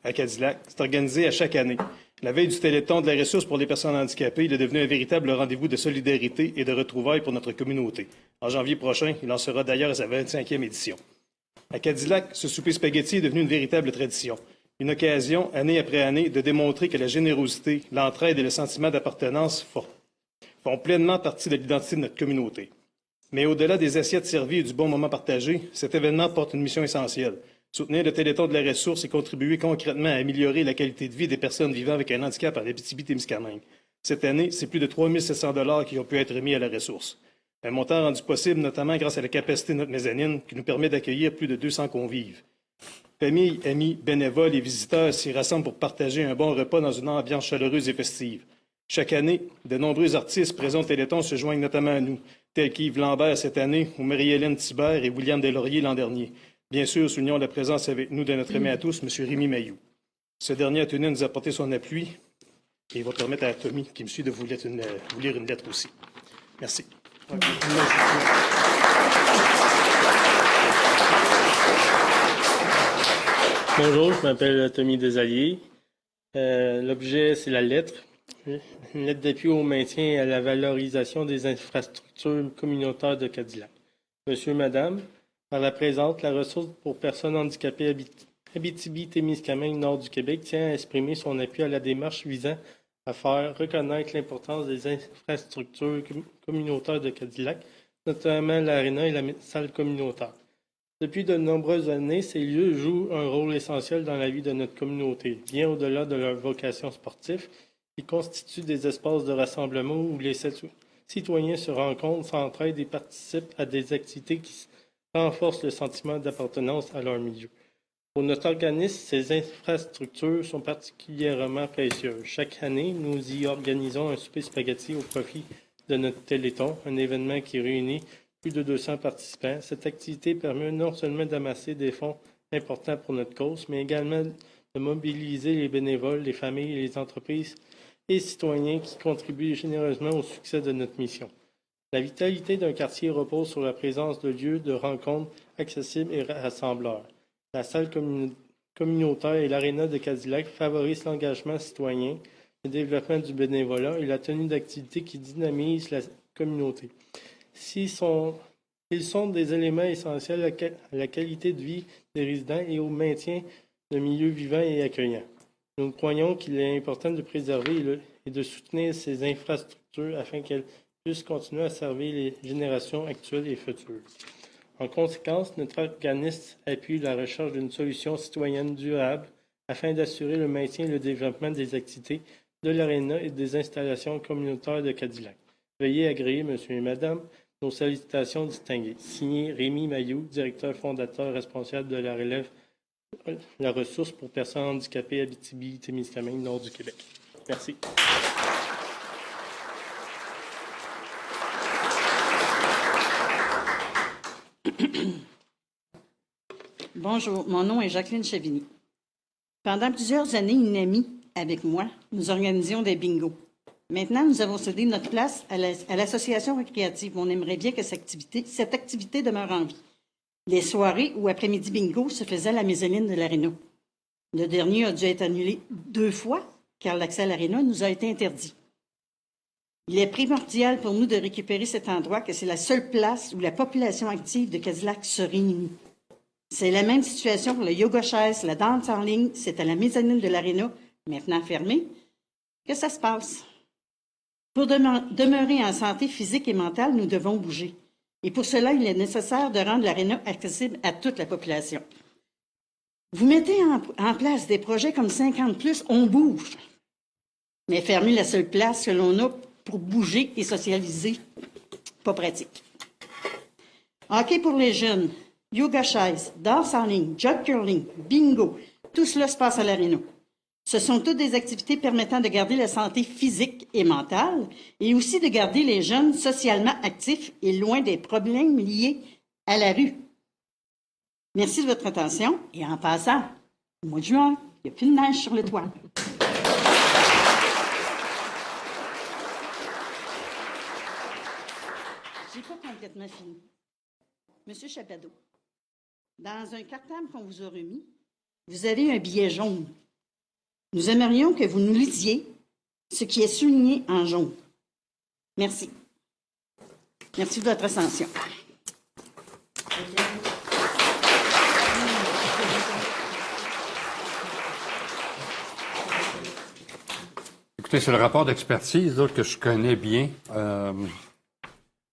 à Cadillac. C'est organisé à chaque année. La veille du Téléthon de la ressource pour les personnes handicapées, il est devenu un véritable rendez-vous de solidarité et de retrouvailles pour notre communauté. En janvier prochain, il en sera d'ailleurs à sa 25e édition. À Cadillac, ce souper spaghetti est devenu une véritable tradition. Une occasion, année après année, de démontrer que la générosité, l'entraide et le sentiment d'appartenance font pleinement partie de l'identité de notre communauté. Mais au-delà des assiettes servies et du bon moment partagé, cet événement porte une mission essentielle. Soutenir le Téléthon de la ressource et contribuer concrètement à améliorer la qualité de vie des personnes vivant avec un handicap en Abitibi-Témiscamingue. Cette année, c'est plus de 3 700 $ qui ont pu être mis à la ressource. Un montant rendu possible notamment grâce à la capacité de notre mezzanine qui nous permet d'accueillir plus de 200 convives. Familles, amis, bénévoles et visiteurs s'y rassemblent pour partager un bon repas dans une ambiance chaleureuse et festive. Chaque année, de nombreux artistes présents au Téléthon se joignent notamment à nous, tels qu'Yves Lambert cette année, ou Marie-Hélène Thibert et William Deslauriers l'an dernier. Bien sûr, soulignons la présence avec nous de notre ami à tous, M. Rémi Mailloux. Ce dernier a tenu à nous apporter son appui et il va permettre à Tommy, qui me suit, de vous lire une lettre aussi. Merci. Bonjour, je m'appelle Tommy Desalliers. L'objet, c'est la lettre. Une lettre d'appui au maintien et à la valorisation des infrastructures communautaires de Cadillac. Monsieur, Madame, par la présente, la ressource pour personnes handicapées Abitibi-Témiscamingue, nord du Québec, tient à exprimer son appui à la démarche visant à faire reconnaître l'importance des infrastructures communautaires de Cadillac, notamment l'aréna et la salle communautaire. Depuis de nombreuses années, ces lieux jouent un rôle essentiel dans la vie de notre communauté. Bien au-delà de leur vocation sportive, ils constituent des espaces de rassemblement où les citoyens se rencontrent, s'entraident et participent à des activités qui renforcent le sentiment d'appartenance à leur milieu. Pour notre organisme, ces infrastructures sont particulièrement précieuses. Chaque année, nous y organisons un souper spaghetti au profit de notre Téléthon, un événement qui réunit plus de 200 participants. Cette activité permet non seulement d'amasser des fonds importants pour notre cause, mais également de mobiliser les bénévoles, les familles, les entreprises et citoyens qui contribuent généreusement au succès de notre mission. La vitalité d'un quartier repose sur la présence de lieux de rencontres accessibles et rassembleurs. La salle communautaire et l'aréna de Cadillac favorisent l'engagement citoyen, le développement du bénévolat et la tenue d'activités qui dynamisent la communauté. Ils sont des éléments essentiels à la qualité de vie des résidents et au maintien de milieux vivants et accueillants. Nous croyons qu'il est important de préserver et de soutenir ces infrastructures afin qu'elles puissent continuer à servir les générations actuelles et futures. En conséquence, notre organisme appuie la recherche d'une solution citoyenne durable afin d'assurer le maintien et le développement des activités de l'aréna et des installations communautaires de Cadillac. Veuillez agréer, Monsieur et Madame, nos salutations distinguées. Signé Rémi Mailloux, directeur fondateur responsable de la relève la ressource pour personnes handicapées Abitibi-Témiscamingue, nord du Québec. Merci. Bonjour, mon nom est Jacqueline Chavigny. Pendant plusieurs années, une amie avec moi, nous organisions des bingos. Maintenant, nous avons cédé notre place à l'association récréative. On aimerait bien que cette activité demeure en vie. Les soirées ou après-midi bingo se faisaient à la mezzanine de l'aréna. Le dernier a dû être annulé 2 fois, car l'accès à l'aréna nous a été interdit. Il est primordial pour nous de récupérer cet endroit, que c'est la seule place où la population active de Cadillac se réunit. C'est la même situation pour le yoga chaise, la danse en ligne, c'est à la mezzanine de l'aréna, maintenant fermée, que ça se passe. Pour demeurer en santé physique et mentale, nous devons bouger. Et pour cela, il est nécessaire de rendre l'aréna accessible à toute la population. Vous mettez en place des projets comme 50+, on bouge. Mais fermer la seule place que l'on a pour bouger et socialiser, pas pratique. Hockey pour les jeunes, yoga chaise, danse en ligne, jog curling, bingo, tout cela se passe à l'aréna. Ce sont toutes des activités permettant de garder la santé physique et mentale et aussi de garder les jeunes socialement actifs et loin des problèmes liés à la rue. Merci de votre attention et en passant, au mois de juin, il n'y a plus de neige sur le toit. J'ai pas complètement fini. Monsieur Chapado, dans un cartable qu'on vous a remis, vous avez un billet jaune. Nous aimerions que vous nous lisiez ce qui est souligné en jaune. Merci. Merci de votre attention. Écoutez, c'est le rapport d'expertise là, que je connais bien,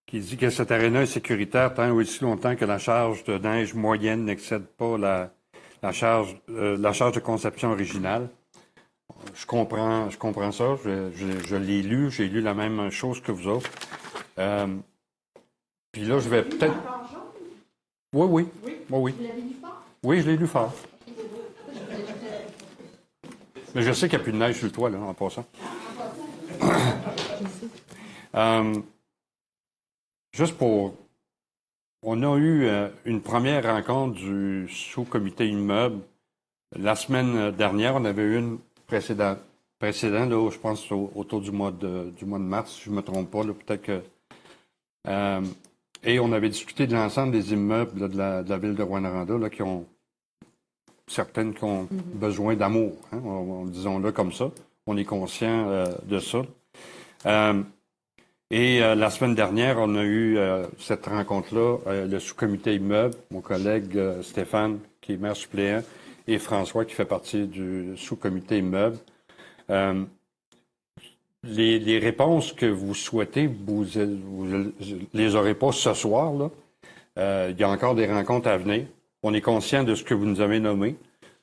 qui dit que cet aréna est sécuritaire tant ou aussi longtemps que la charge de neige moyenne n'excède pas la charge de conception originale. Je comprends ça, je l'ai lu, j'ai lu la même chose que vous autres. Puis là, je vais peut-être... Oui. Oui, je l'ai lu fort. Mais je sais qu'il n'y a plus de neige sur le toit, là, en passant. Juste pour... On a eu une première rencontre du sous-comité immeuble. La semaine dernière, on avait eu une précédente là, je pense autour du mois de mars, si je ne me trompe pas, là, peut-être que... et on avait discuté de l'ensemble des immeubles là, de la ville de Rouyn-Noranda, là, qui ont... Certaines qui ont besoin d'amour, hein, disons-le comme ça. On est conscient de ça. Et la semaine dernière, on a eu cette rencontre-là, le sous-comité immeuble, mon collègue Stéphane, qui est maire suppléant, et François, qui fait partie du sous-comité immeuble. Les réponses que vous souhaitez, vous les aurez pas ce soir, là. Il y a encore des rencontres à venir. On est conscient de ce que vous nous avez nommé.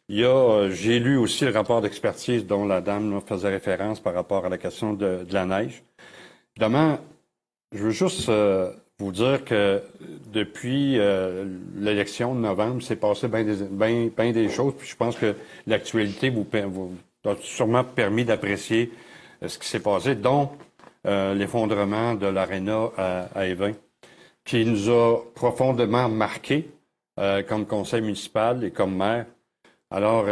J'ai lu aussi le rapport d'expertise dont la dame là, faisait référence par rapport à la question de la neige. Évidemment, je veux juste vous dire que depuis l'élection de novembre, c'est passé bien des choses. Puis je pense que l'actualité vous a sûrement permis d'apprécier ce qui s'est passé, dont l'effondrement de l'aréna à Évin, qui nous a profondément marqués. Comme conseil municipal et comme maire. Alors,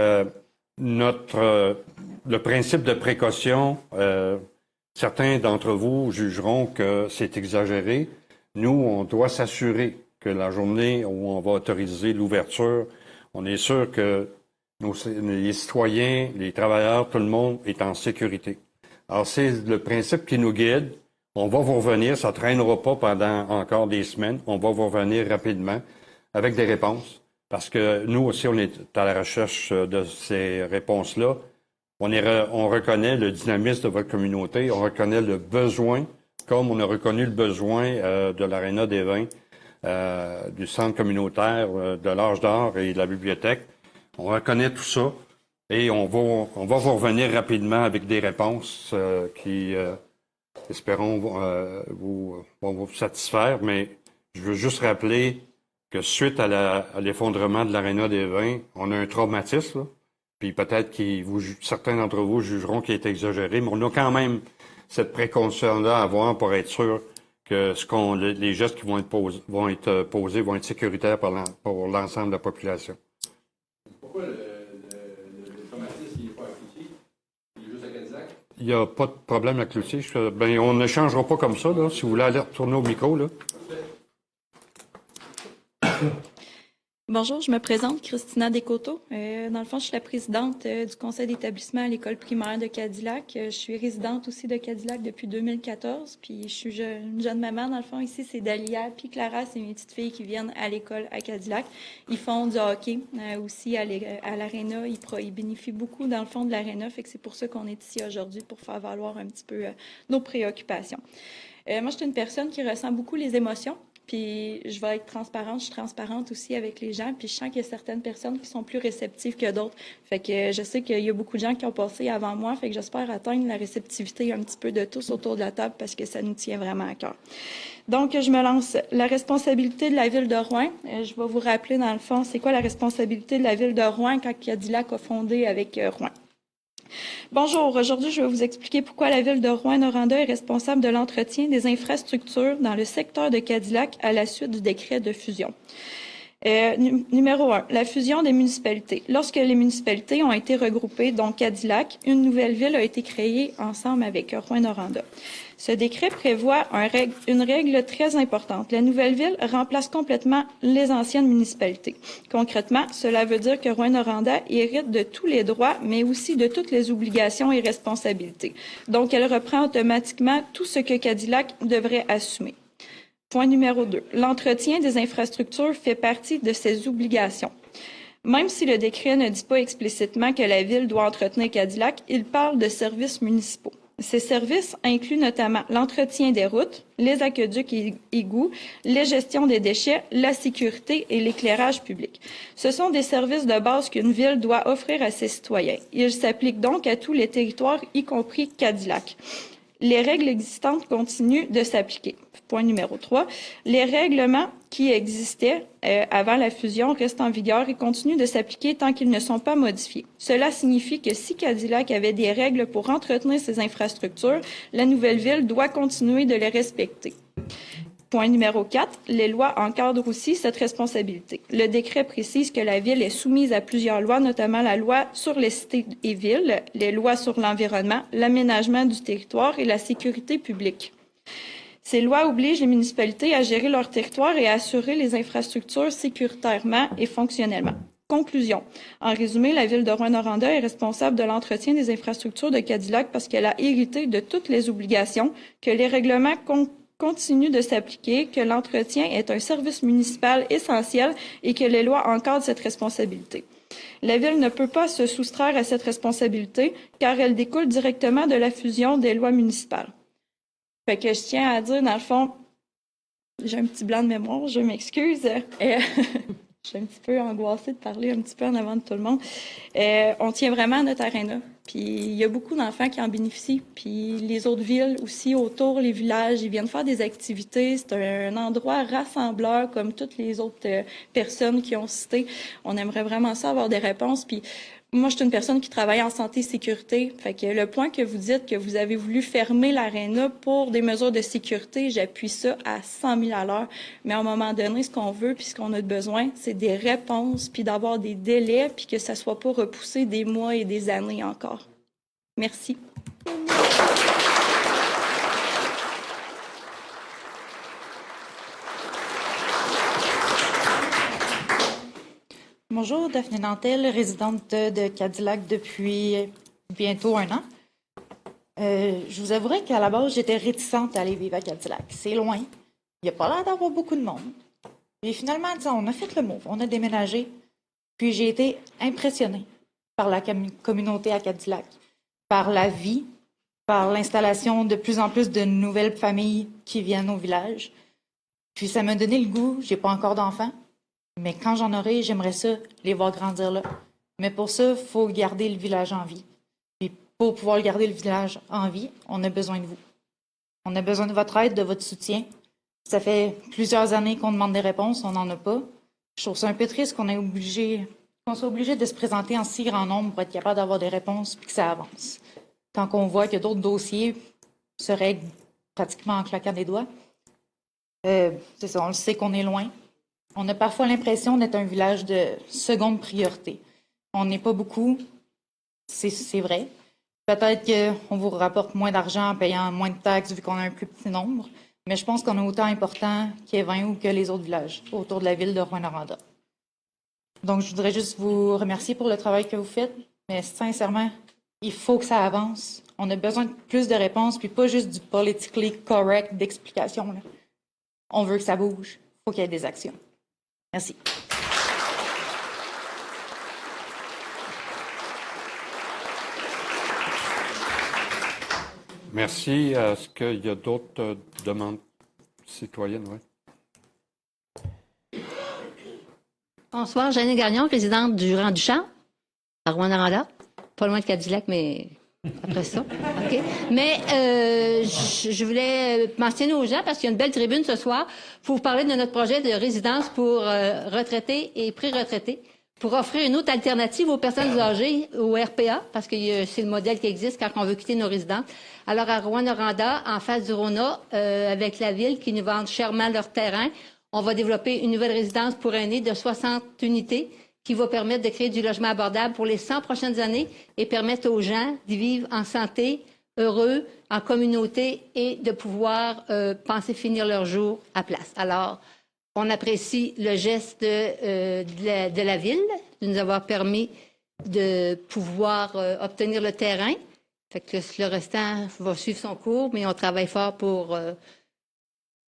le principe de précaution, certains d'entre vous jugeront que c'est exagéré. Nous, on doit s'assurer que la journée où on va autoriser l'ouverture, on est sûr que les citoyens, les travailleurs, tout le monde est en sécurité. Alors, c'est le principe qui nous guide. On va vous revenir, ça ne traînera pas pendant encore des semaines. On va vous revenir rapidement avec des réponses, parce que nous aussi, on est à la recherche de ces réponses-là. On reconnaît le dynamisme de votre communauté, on reconnaît le besoin, comme on a reconnu le besoin de l'Aréna des Vins, du centre communautaire, de l'Âge d'Or et de la bibliothèque. On reconnaît tout ça et on va vous revenir rapidement avec des réponses qui, espérons, vont vous satisfaire. Mais je veux juste rappeler que suite à l'effondrement de l'Aréna des Vins, on a un traumatisme, là. Puis peut-être certains d'entre vous jugeront qu'il est exagéré, mais on a quand même cette précaution-là à avoir pour être sûr que les gestes qui vont être posés vont être sécuritaires pour l'ensemble de la population. Pourquoi le traumatisme n'est pas à Cloutier? Il est juste à Cadillac? Il n'y a pas de problème à Cloutier. On n'échangera pas comme ça, là, si vous voulez aller retourner au micro, là. Bonjour, je me présente, Christina Descoteaux. Dans le fond, je suis la présidente du conseil d'établissement à l'école primaire de Cadillac. Je suis résidente aussi de Cadillac depuis 2014, puis je suis une jeune maman. Dans le fond, ici, c'est Dalia puis Clara, c'est mes petites filles qui viennent à l'école à Cadillac. Ils font du hockey aussi à l'aréna. Ils bénéficient beaucoup, dans le fond, de l'aréna, fait que c'est pour ça qu'on est ici aujourd'hui, pour faire valoir un petit peu nos préoccupations. Moi, je suis une personne qui ressent beaucoup les émotions. Puis je vais être transparente, je suis transparente aussi avec les gens, puis je sens qu'il y a certaines personnes qui sont plus réceptives que d'autres. Fait que je sais qu'il y a beaucoup de gens qui ont passé avant moi, fait que j'espère atteindre la réceptivité un petit peu de tous autour de la table parce que ça nous tient vraiment à cœur. Donc, je me lance. La responsabilité de la Ville de Rouyn, je vais vous rappeler dans le fond, c'est quoi la responsabilité de la Ville de Rouyn quand Cadillac a fondé avec Rouyn. Bonjour, aujourd'hui je vais vous expliquer pourquoi la Ville de Rouyn-Noranda est responsable de l'entretien des infrastructures dans le secteur de Cadillac à la suite du décret de fusion. Numéro 1, la fusion des municipalités. Lorsque les municipalités ont été regroupées, donc Cadillac, une nouvelle ville a été créée ensemble avec Rouyn-Noranda. Ce décret prévoit une règle très importante. La nouvelle ville remplace complètement les anciennes municipalités. Concrètement, cela veut dire que Rouyn-Noranda hérite de tous les droits, mais aussi de toutes les obligations et responsabilités. Donc, elle reprend automatiquement tout ce que Cadillac devrait assumer. Point numéro 2. L'entretien des infrastructures fait partie de ses obligations. Même si le décret ne dit pas explicitement que la Ville doit entretenir Cadillac, il parle de services municipaux. Ces services incluent notamment l'entretien des routes, les aqueducs et égouts, les gestions des déchets, la sécurité et l'éclairage public. Ce sont des services de base qu'une ville doit offrir à ses citoyens. Ils s'appliquent donc à tous les territoires, y compris Cadillac. Les règles existantes continuent de s'appliquer. Point numéro 3. Les règlements qui existaient avant la fusion restent en vigueur et continuent de s'appliquer tant qu'ils ne sont pas modifiés. Cela signifie que si Cadillac avait des règles pour entretenir ses infrastructures, la nouvelle ville doit continuer de les respecter. Point numéro 4. Les lois encadrent aussi cette responsabilité. Le décret précise que la Ville est soumise à plusieurs lois, notamment la loi sur les cités et villes, les lois sur l'environnement, l'aménagement du territoire et la sécurité publique. Ces lois obligent les municipalités à gérer leur territoire et à assurer les infrastructures sécuritairement et fonctionnellement. Conclusion. En résumé, la Ville de Rouyn-Noranda est responsable de l'entretien des infrastructures de Cadillac parce qu'elle a hérité de toutes les obligations, que les règlements continue de s'appliquer, que l'entretien est un service municipal essentiel et que les lois encadrent cette responsabilité. La Ville ne peut pas se soustraire à cette responsabilité car elle découle directement de la fusion des lois municipales. Fait que je tiens à dire, dans le fond, j'ai un petit blanc de mémoire, je m'excuse. Je suis un petit peu angoissée de parler un petit peu en avant de tout le monde. On tient vraiment à notre aréna. Puis il y a beaucoup d'enfants qui en bénéficient. Puis les autres villes aussi autour, les villages, ils viennent faire des activités. C'est un endroit rassembleur comme toutes les autres personnes qui ont cité. On aimerait vraiment ça avoir des réponses. Puis moi, je suis une personne qui travaille en santé et sécurité. Fait que le point que vous dites que vous avez voulu fermer l'aréna pour des mesures de sécurité, j'appuie ça à 100 000 à l'heure. Mais à un moment donné, ce qu'on veut puis ce qu'on a besoin, c'est des réponses puis d'avoir des délais puis que ça soit pas repoussé des mois et des années encore. Merci. Bonjour, Daphné Nantel, résidente de Cadillac depuis bientôt 1 an. Je vous avouerai qu'à la base, j'étais réticente à aller vivre à Cadillac. C'est loin. Il n'y a pas l'air d'avoir beaucoup de monde. Et finalement, on a fait le move, on a déménagé. Puis j'ai été impressionnée par la communauté à Cadillac, par la vie, par l'installation de plus en plus de nouvelles familles qui viennent au village. Puis ça m'a donné le goût, j'ai pas encore d'enfants, mais quand j'en aurai, j'aimerais ça les voir grandir là. Mais pour ça, il faut garder le village en vie. Puis pour pouvoir garder le village en vie, on a besoin de vous. On a besoin de votre aide, de votre soutien. Ça fait plusieurs années qu'on demande des réponses, on n'en a pas. Je trouve ça un peu triste qu'on soit obligé de se présenter en si grand nombre pour être capable d'avoir des réponses puis que ça avance. Quand on voit que d'autres dossiers se règlent pratiquement en claquant des doigts. C'est ça, on le sait qu'on est loin. On a parfois l'impression d'être un village de seconde priorité. On n'est pas beaucoup, c'est vrai. Peut-être qu'on vous rapporte moins d'argent en payant moins de taxes vu qu'on a un plus petit nombre, mais je pense qu'on est autant important qu'Évin ou que les autres villages autour de la ville de Rouyn-Noranda. Donc, je voudrais juste vous remercier pour le travail que vous faites, mais sincèrement, il faut que ça avance. On a besoin de plus de réponses, puis pas juste du politically correct d'explications. On veut que ça bouge. Il faut qu'il y ait des actions. Merci. Merci. Est-ce qu'il y a d'autres demandes citoyennes? Oui. Bonsoir, Jeanne Gagnon, présidente du Rang du Champ, à Rouyn-Noranda. Pas loin de Cadillac, mais après ça. OK. Mais je voulais mentionner aux gens, parce qu'il y a une belle tribune ce soir, pour vous parler de notre projet de résidence pour retraités et pré-retraités, pour offrir une autre alternative aux personnes âgées, au RPA, parce que c'est le modèle qui existe quand on veut quitter nos résidences. Alors, à Rouyn-Noranda, en face du Rona, avec la ville qui nous vend chèrement leur terrain, On va développer une nouvelle résidence pour aînés de 60 unités qui va permettre de créer du logement abordable pour les 100 prochaines années et permettre aux gens d'y vivre en santé, heureux, en communauté et de pouvoir penser finir leur jour à place. Alors, on apprécie le geste de la Ville de nous avoir permis de pouvoir obtenir le terrain. Fait que le restant va suivre son cours, mais on travaille fort pour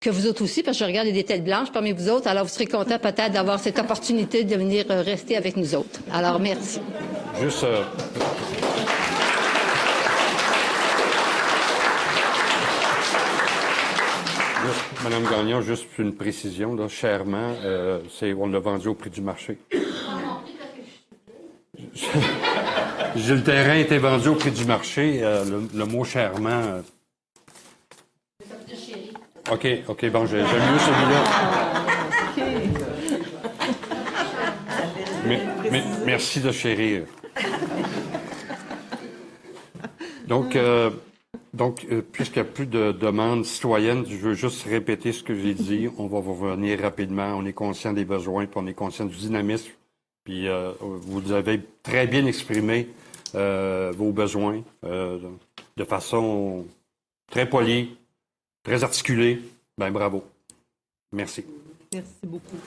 que vous autres aussi, parce que je regarde il y a des têtes blanches parmi vous autres, alors vous serez contents peut-être d'avoir cette opportunité de venir rester avec nous autres. Alors, merci. Juste... Madame Gagnon, juste une précision, là, chèrement, on l'a vendu au prix du marché. Le terrain était vendu au prix du marché. Le mot chèrement. OK, bon, j'aime mieux celui-là. Merci de chérir. Donc, puisqu'il n'y a plus de demandes citoyennes, je veux juste répéter ce que j'ai dit. On va vous revenir rapidement. On est conscient des besoins, puis on est conscient du dynamisme. Puis vous avez très bien exprimé vos besoins de façon très polie, très articulée. Ben bravo. Merci. Merci beaucoup.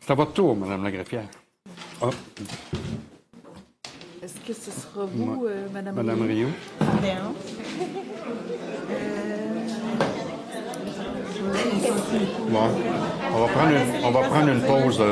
C'est à votre tour, Madame la greffière. Ah. Est-ce que ce sera vous, Madame Rio? Bien. Bon, on va prendre une pause.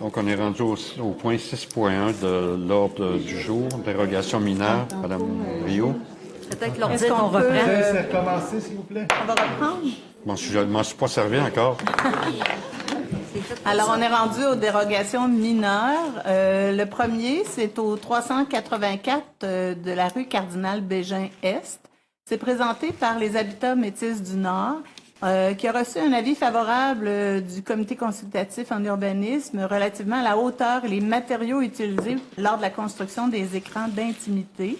Donc, on est rendu au point 6.1 de l'ordre du jour, dérogation mineure. Madame Rio. Peut-être leur Est-ce dire qu'on qu'on peut, reprend. Recommencer, s'il vous plaît. On va reprendre. Bon, je ne m'en suis pas servi encore. Alors, on est rendu aux dérogations mineures. Le premier, c'est au 384 de la rue Cardinal-Bégin-Est. C'est présenté par les Habitats Métis du Nord, qui a reçu un avis favorable du Comité consultatif en urbanisme relativement à la hauteur et les matériaux utilisés lors de la construction des écrans d'intimité.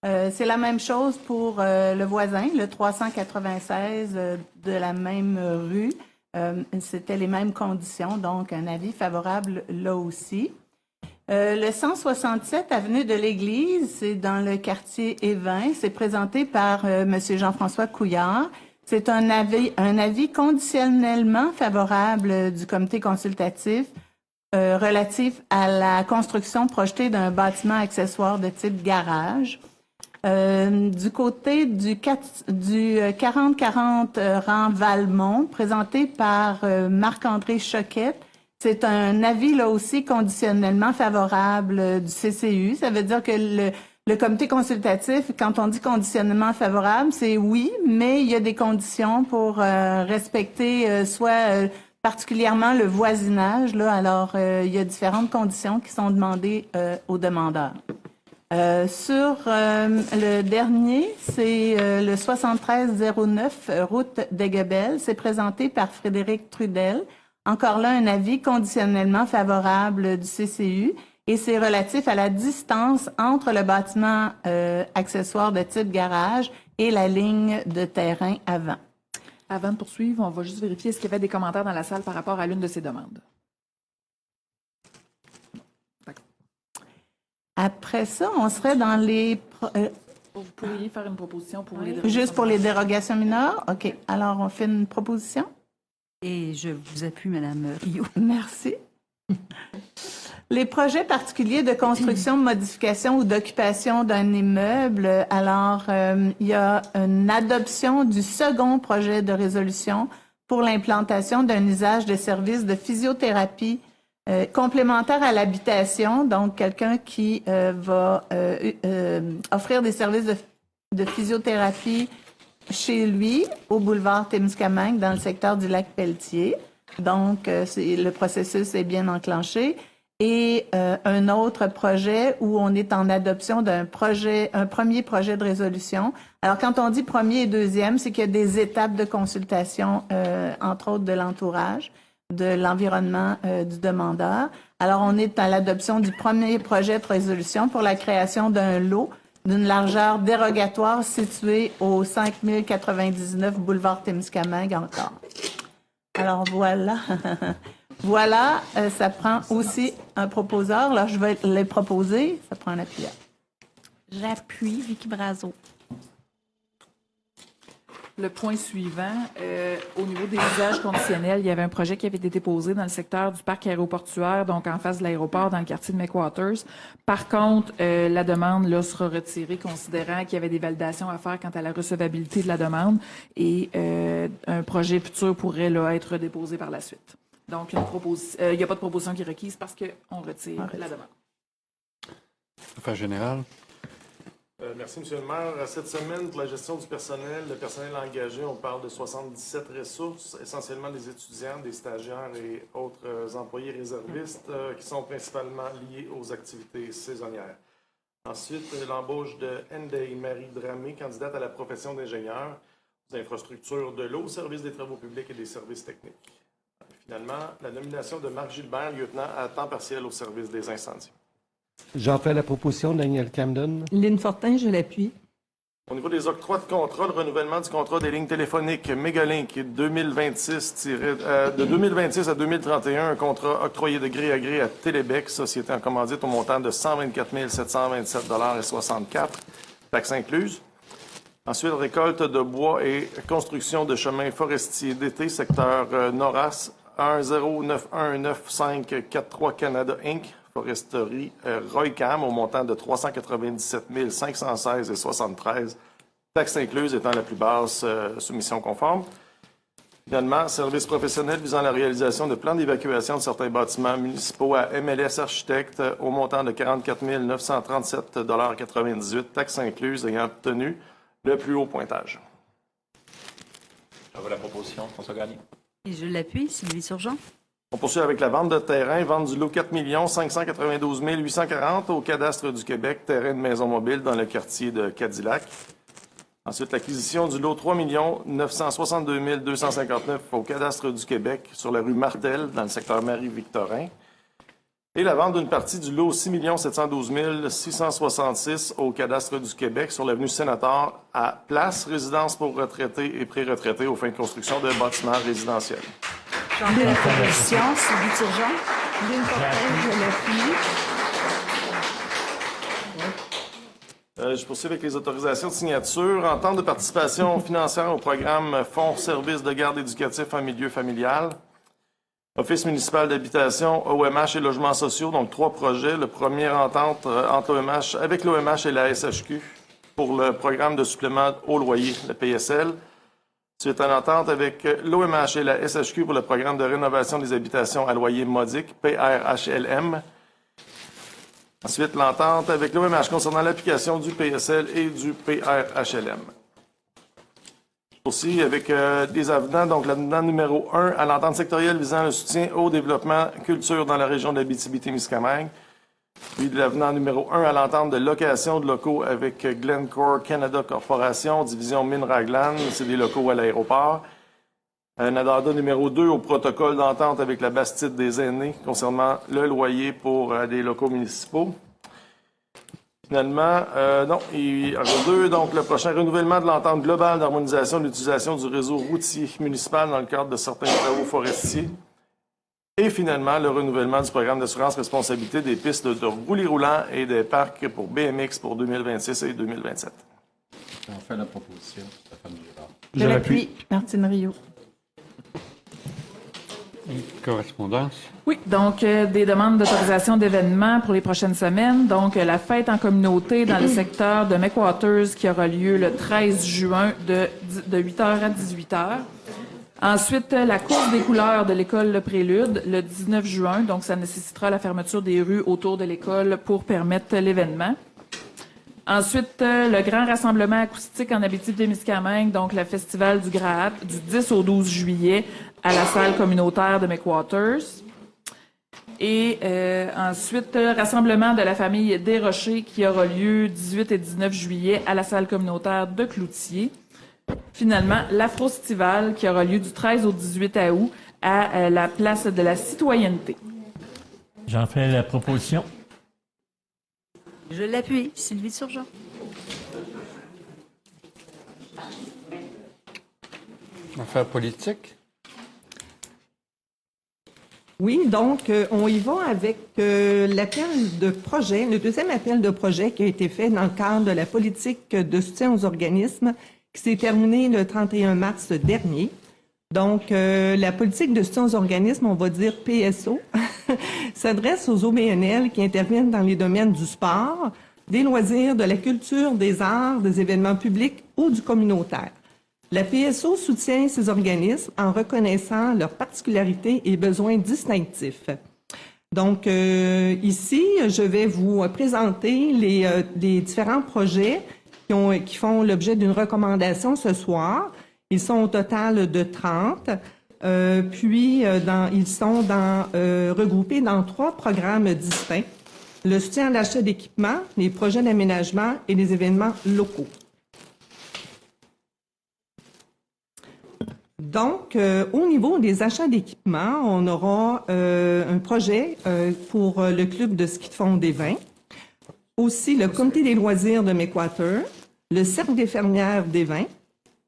C'est la même chose pour le voisin, le 396 de la même rue. C'était les mêmes conditions, donc un avis favorable là aussi. Le 167 avenue de l'Église, c'est dans le quartier Évin. C'est présenté par M. Jean-François Couillard. C'est un avis conditionnellement favorable du comité consultatif relatif à la construction projetée d'un bâtiment accessoire de type garage. Du côté du 4040 rang Valmont, présenté par Marc-André Choquette, c'est un avis là aussi conditionnellement favorable du CCU. Ça veut dire que le comité consultatif, quand on dit conditionnellement favorable, c'est oui, mais il y a des conditions pour respecter particulièrement le voisinage. Là, alors, il y a différentes conditions qui sont demandées aux demandeurs. Sur le dernier, c'est le 7309 route d'Aiguebelle. C'est présenté par Frédéric Trudel. Encore là, un avis conditionnellement favorable du CCU et c'est relatif à la distance entre le bâtiment accessoire de type garage et la ligne de terrain avant. Avant de poursuivre, on va juste vérifier est-ce qu'il y avait des commentaires dans la salle par rapport à l'une de ces demandes. Après ça, on serait dans les... Vous pourriez faire une proposition pour les dérogations Juste pour les dérogations mineures? OK. Alors, on fait une proposition? Et je vous appuie, Mme Rio. Merci. Les projets particuliers de construction, modification ou d'occupation d'un immeuble. Alors, il y a une adoption du second projet de résolution pour l'implantation d'un usage de services de physiothérapie complémentaire à l'habitation, donc quelqu'un qui va offrir des services de physiothérapie chez lui, au boulevard Témiscamingue, dans le secteur du lac Pelletier. Donc, le processus est bien enclenché. Et un autre projet où on est en adoption un premier projet de résolution. Alors, quand on dit premier et deuxième, c'est qu'il y a des étapes de consultation, entre autres de l'entourage, de l'environnement du demandeur. Alors, on est à l'adoption du premier projet de résolution pour la création d'un lot d'une largeur dérogatoire situé au 5099 boulevard Témiscamingue encore. Alors, voilà. Voilà, ça prend aussi un proposeur. Là, je vais les proposer. Ça prend un appuyeur. J'appuie Vicky Brazo. Le point suivant, au niveau des usages conditionnels, il y avait un projet qui avait été déposé dans le secteur du parc aéroportuaire, donc en face de l'aéroport, dans le quartier de McWaters. Par contre, la demande là sera retirée, considérant qu'il y avait des validations à faire quant à la recevabilité de la demande et un projet futur pourrait là être déposé par la suite. Donc, il n'y a pas de proposition qui est requise parce qu'on retire la demande. Affaires générales. Merci, M. le maire. Cette semaine, pour la gestion du personnel, le personnel engagé, on parle de 77 ressources, essentiellement des étudiants, des stagiaires et autres employés réservistes qui sont principalement liés aux activités saisonnières. Ensuite, l'embauche de Ndei Marie Dramé, candidate à la profession d'ingénieur aux infrastructures de l'eau, service des travaux publics et des services techniques. Finalement, la nomination de Marc Gilbert, lieutenant à temps partiel au service des incendies. J'en fais la proposition, Daniel Camden. Lynn Fortin, je l'appuie. Au niveau des octrois de contrat, le renouvellement du contrat des lignes téléphoniques Megalink de 2026 à 2031, un contrat octroyé de gré à gré à Télébec, société en commandite au montant de 124 727,64 $, taxes incluses. Ensuite, récolte de bois et construction de chemins forestiers d'été, secteur Noras, 1091953 Canada Inc., Foresterie Roycam au montant de 397 516,73 $, taxes incluses étant la plus basse soumission conforme. Finalement, services professionnels visant la réalisation de plans d'évacuation de certains bâtiments municipaux à MLS Architectes au montant de 44 937,98 $, taxes incluses, ayant obtenu le plus haut pointage. J'envoie la proposition. François Gagné. Et je l'appuie. Sylvie Surgeon. On poursuit avec la vente de terrain. Vente du lot 4 592 840 au cadastre du Québec, terrain de maison mobile dans le quartier de Cadillac. Ensuite, l'acquisition du lot 3 962 259 au cadastre du Québec sur la rue Martel dans le secteur Marie-Victorin. Et la vente d'une partie du lot 6 712 666 au cadastre du Québec sur l'avenue Sénateur à Place, résidence pour retraités et pré-retraités aux fins de construction de bâtiments résidentiels. J'en fais la proposition. Sylvie Surgeon. D'une portée, je l'appuie. Je poursuis avec les autorisations de signature. Entente de participation financière au programme Fonds Services de garde éducatif en milieu familial. Office municipal d'habitation, OMH et logements sociaux, donc 3 projets. Le premier entente entre l'OMH, avec l'OMH et la SHQ pour le programme de supplément au loyer, le PSL. Ensuite, une entente avec l'OMH et la SHQ pour le programme de rénovation des habitations à loyer modique, PRHLM. Ensuite, l'entente avec l'OMH concernant l'application du PSL et du PRHLM. Aussi, avec des avenants, donc l'avenant numéro 1 à l'entente sectorielle visant le soutien au développement culture dans la région de l'Abitibi-Témiscamingue. Puis l'avenant numéro 1 à l'entente de location de locaux avec Glencore Canada Corporation, division Mines-Raglan, c'est des locaux à l'aéroport. Un addenda numéro 2 au protocole d'entente avec la Bastide des aînés concernant le loyer pour des locaux municipaux. Finalement, il y en a 2. Donc, le prochain renouvellement de l'entente globale d'harmonisation de l'utilisation du réseau routier municipal dans le cadre de certains travaux forestiers. Et finalement, le renouvellement du programme d'assurance responsabilité des pistes de roulis roulants et des parcs pour BMX pour 2026 et 2027. On fait la proposition. Stéphane Girard. Je l'appuie. Martine Rio. Correspondance. Oui, donc des demandes d'autorisation d'événements pour les prochaines semaines. Donc, la fête en communauté dans le secteur de McWaters qui aura lieu le 13 juin de 8h à 18h. Ensuite, la course des couleurs de l'école Le Prélude le 19 juin. Donc, ça nécessitera la fermeture des rues autour de l'école pour permettre l'événement. Ensuite, le grand rassemblement acoustique en Abitibi-Témiscamingue, donc le festival du Graat, du 10 au 12 juillet à la salle communautaire de McWaters. Et ensuite, rassemblement de la famille Desrochers qui aura lieu 18 et 19 juillet à la salle communautaire de Cloutier. Finalement, l'Afrostival qui aura lieu du 13 au 18 août à la place de la Citoyenneté. J'en fais la proposition. Je l'appuie. Sylvie Surgeon. Affaires politiques. Oui, donc on y va avec l'appel de projet, le deuxième appel de projet qui a été fait dans le cadre de la politique de soutien aux organismes qui s'est terminée le 31 mars dernier. Donc, la politique de soutien aux organismes, on va dire PSO, s'adresse aux OBNL qui interviennent dans les domaines du sport, des loisirs, de la culture, des arts, des événements publics ou du communautaire. La PSO soutient ces organismes en reconnaissant leurs particularités et besoins distinctifs. Donc, ici, je vais vous présenter les différents projets qui font l'objet d'une recommandation ce soir. Ils sont au total de 30. Ils sont regroupés dans 3 programmes distincts. Le soutien à l'achat d'équipements, les projets d'aménagement et les événements locaux. Donc, au niveau des achats d'équipements, on aura un projet pour le club de ski de fond des Vins, aussi le comité des loisirs de McWaters, le cercle des fermières des Vins,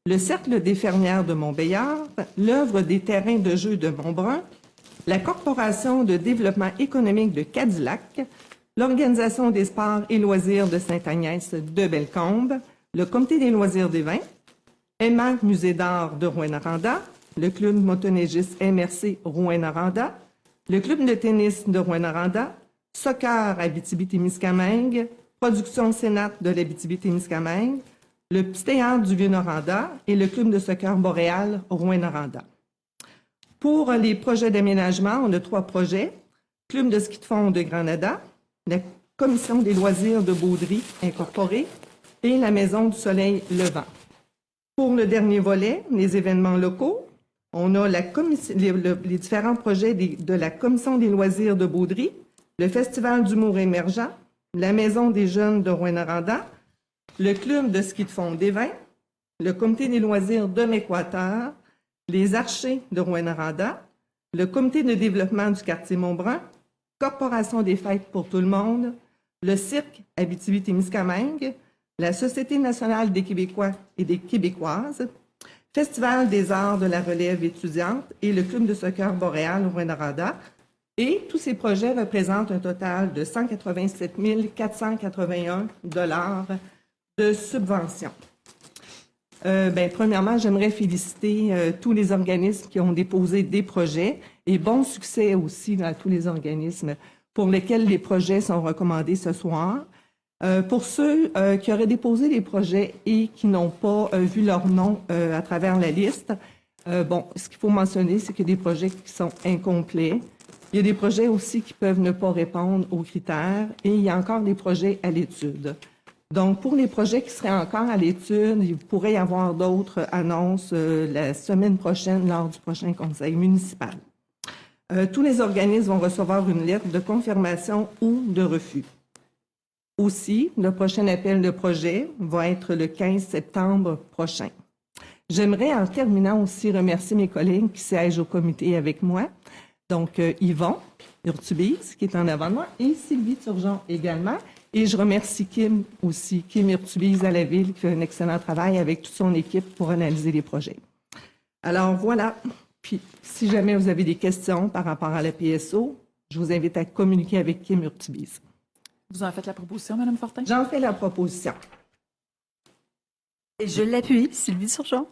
le cercle des fermières de Montbéliard, l'œuvre des terrains de jeu de Montbrun, la corporation de développement économique de Cadillac, l'organisation des sports et loisirs de Sainte-Agnès de Bellecombe, le comité des loisirs des Vins, Emma Musée d'art de Rouyn-Noranda, le club motoneigiste MRC Rouyn-Noranda, le club de tennis de Rouyn-Noranda, Soccer Abitibi-Témiscamingue, Production Sénat de l'Abitibi-Témiscamingue, le Petit Théâtre du Vieux-Noranda et le club de soccer Boréal Rouyn-Noranda. Pour les projets d'aménagement, on a 3 projets. Club de ski de fond de Granada, la Commission des loisirs de Baudry incorporée et la Maison du Soleil Levant. Pour le dernier volet, les événements locaux, on a les différents projets de la Commission des loisirs de Baudry, le Festival d'humour émergent, la Maison des jeunes de Rouyn-Noranda, le Club de ski de fond d'Évin, le Comité des loisirs de Mécoiteur, les Archers de Rouyn-Noranda, le Comité de développement du quartier Montbrun, Corporation des fêtes pour tout le monde, le Cirque Abitibi-Témiscamingue, la Société nationale des Québécois et des Québécoises, Festival des arts de la relève étudiante et le Club de soccer boréal Rouyn-Noranda. Et tous ces projets représentent un total de 187 481 $ de subventions. Premièrement, j'aimerais féliciter tous les organismes qui ont déposé des projets et bon succès aussi à tous les organismes pour lesquels les projets sont recommandés ce soir. Pour ceux qui auraient déposé des projets et qui n'ont pas vu leur nom à travers la liste, ce qu'il faut mentionner, c'est qu'il y a des projets qui sont incomplets. Il y a des projets aussi qui peuvent ne pas répondre aux critères et il y a encore des projets à l'étude. Donc, pour les projets qui seraient encore à l'étude, il pourrait y avoir d'autres annonces la semaine prochaine lors du prochain conseil municipal. Tous les organismes vont recevoir une lettre de confirmation ou de refus. Aussi, le prochain appel de projet va être le 15 septembre prochain. J'aimerais en terminant aussi remercier mes collègues qui siègent au comité avec moi. Donc, Yvon Urtubise, qui est en avant de moi, et Sylvie Turgeon également. Et je remercie Kim aussi, Kim Urtubise à la Ville, qui fait un excellent travail avec toute son équipe pour analyser les projets. Alors, voilà. Puis, si jamais vous avez des questions par rapport à la PSO, je vous invite à communiquer avec Kim Urtubise. Vous en faites la proposition, Mme Fortin? J'en fais la proposition. Et je l'appuie, Sylvie Turgeon.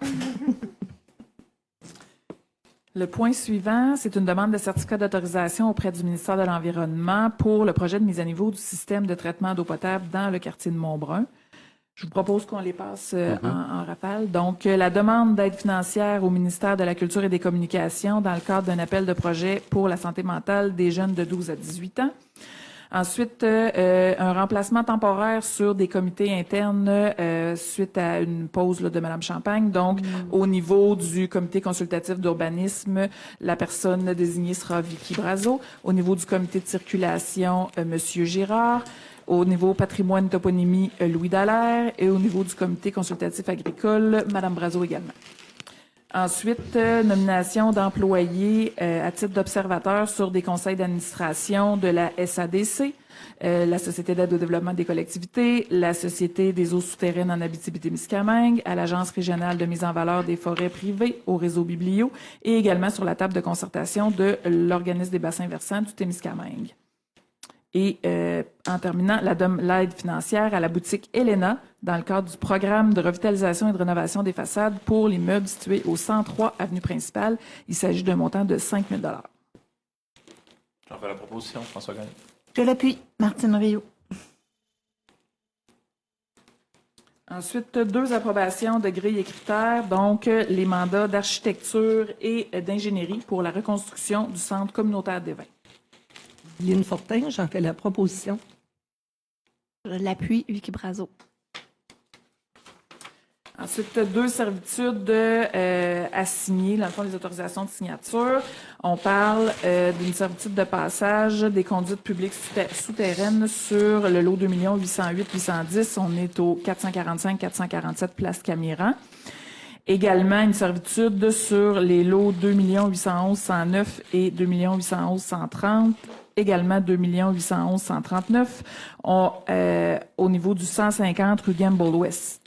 Le point suivant, c'est une demande de certificat d'autorisation auprès du ministère de l'Environnement pour le projet de mise à niveau du système de traitement d'eau potable dans le quartier de Montbrun. Je vous propose qu'on les passe en rafale. Donc, la demande d'aide financière au ministère de la Culture et des Communications dans le cadre d'un appel de projet pour la santé mentale des jeunes de 12 à 18 ans. Ensuite, un remplacement temporaire sur des comités internes suite à une pause de Mme Champagne. Donc, au niveau du comité consultatif d'urbanisme, la personne désignée sera Vicky Brazo. Au niveau du comité de circulation, Monsieur Girard. Au niveau patrimoine toponymie, Louis Dallaire. Et au niveau du comité consultatif agricole, Mme Brazo également. Ensuite, nomination d'employés à titre d'observateur sur des conseils d'administration de la SADC, la Société d'aide au développement des collectivités, la Société des eaux souterraines en Abitibi-Témiscamingue, à l'Agence régionale de mise en valeur des forêts privées, au réseau Biblio, et également sur la table de concertation de l'organisme des bassins versants du Témiscamingue. Et en terminant, l'aide financière à la boutique Elena dans le cadre du programme de revitalisation et de rénovation des façades pour l'immeuble situé au 103 avenue principale. Il s'agit d'un montant de 5 000 $. J'en fais la proposition, François Gagnon. Je l'appuie, Martine Rio. Ensuite, 2 approbations de grilles et critères, donc les mandats d'architecture et d'ingénierie pour la reconstruction du centre communautaire d'Évin. Lynne Fortin, j'en fais la proposition. Je l'appuie, Vicky Brazo. Ensuite, 2 servitudes à signer, dans le fond, les autorisations de signature. On parle d'une servitude de passage des conduites publiques souterraines sur le lot 2 808 810. On est au 445-447 Place Camiran. Également, une servitude sur les lots 2 811 109 et 2 811 130. Également 2 811 139 au niveau du 150 rue Gamble-Ouest.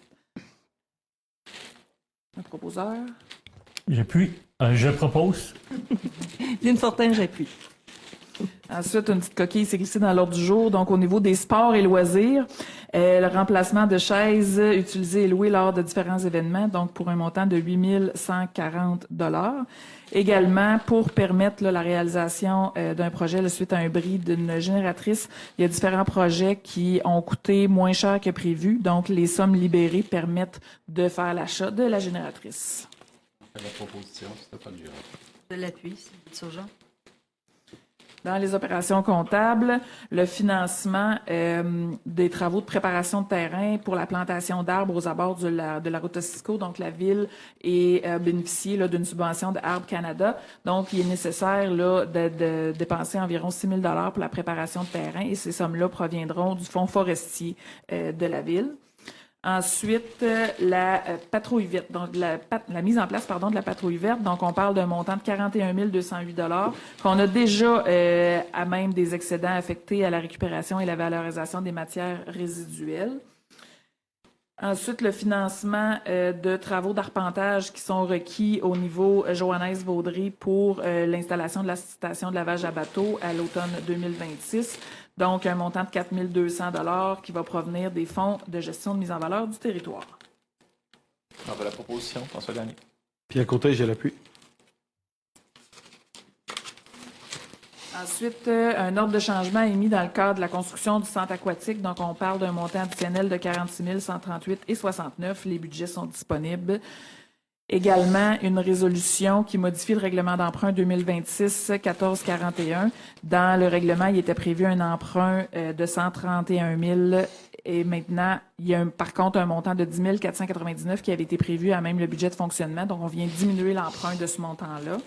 Un proposeur? J'appuie. Je propose. Lynne Fortin, j'appuie. Ensuite, une petite coquille s'est glissée dans l'ordre du jour. Donc, au niveau des sports et loisirs, le remplacement de chaises utilisées et louées lors de différents événements, donc pour un montant de 8 140 $. Également, pour permettre la réalisation d'un projet suite à un bris d'une génératrice, il y a différents projets qui ont coûté moins cher que prévu. Donc, les sommes libérées permettent de faire l'achat de la génératrice. La proposition, Stéphane Girard. De l'appui, c'est urgent. Dans les opérations comptables, le financement des travaux de préparation de terrain pour la plantation d'arbres aux abords de la route Cisco. Donc, la ville est bénéficiée là, d'une subvention de Arbres Canada. Donc, il est nécessaire là, de dépenser environ 6 000 $ pour la préparation de terrain et ces sommes-là proviendront du fonds forestier de la ville. Ensuite, la patrouille verte, donc la mise en place de la patrouille verte. Donc, on parle d'un montant de 41 208 $ qu'on a déjà à même des excédents affectés à la récupération et la valorisation des matières résiduelles. Ensuite, le financement de travaux d'arpentage qui sont requis au niveau Joannès-Vaudry pour l'installation de la station de lavage à bateau à l'automne 2026. Donc, un montant de 4 200 $ qui va provenir des fonds de gestion de mise en valeur du territoire. J'en fais la proposition. François Gagné. Pierre Côté, j'ai l'appui. Ensuite, un ordre de changement est mis dans le cadre de la construction du centre aquatique. Donc, on parle d'un montant additionnel de 46 138,69 $. Les budgets sont disponibles. Également, une résolution qui modifie le règlement d'emprunt 2026-1441. Dans le règlement, il était prévu un emprunt de 131 000 et maintenant, il y a par contre un montant de 10 499 qui avait été prévu à même le budget de fonctionnement. Donc, on vient diminuer l'emprunt de ce montant-là.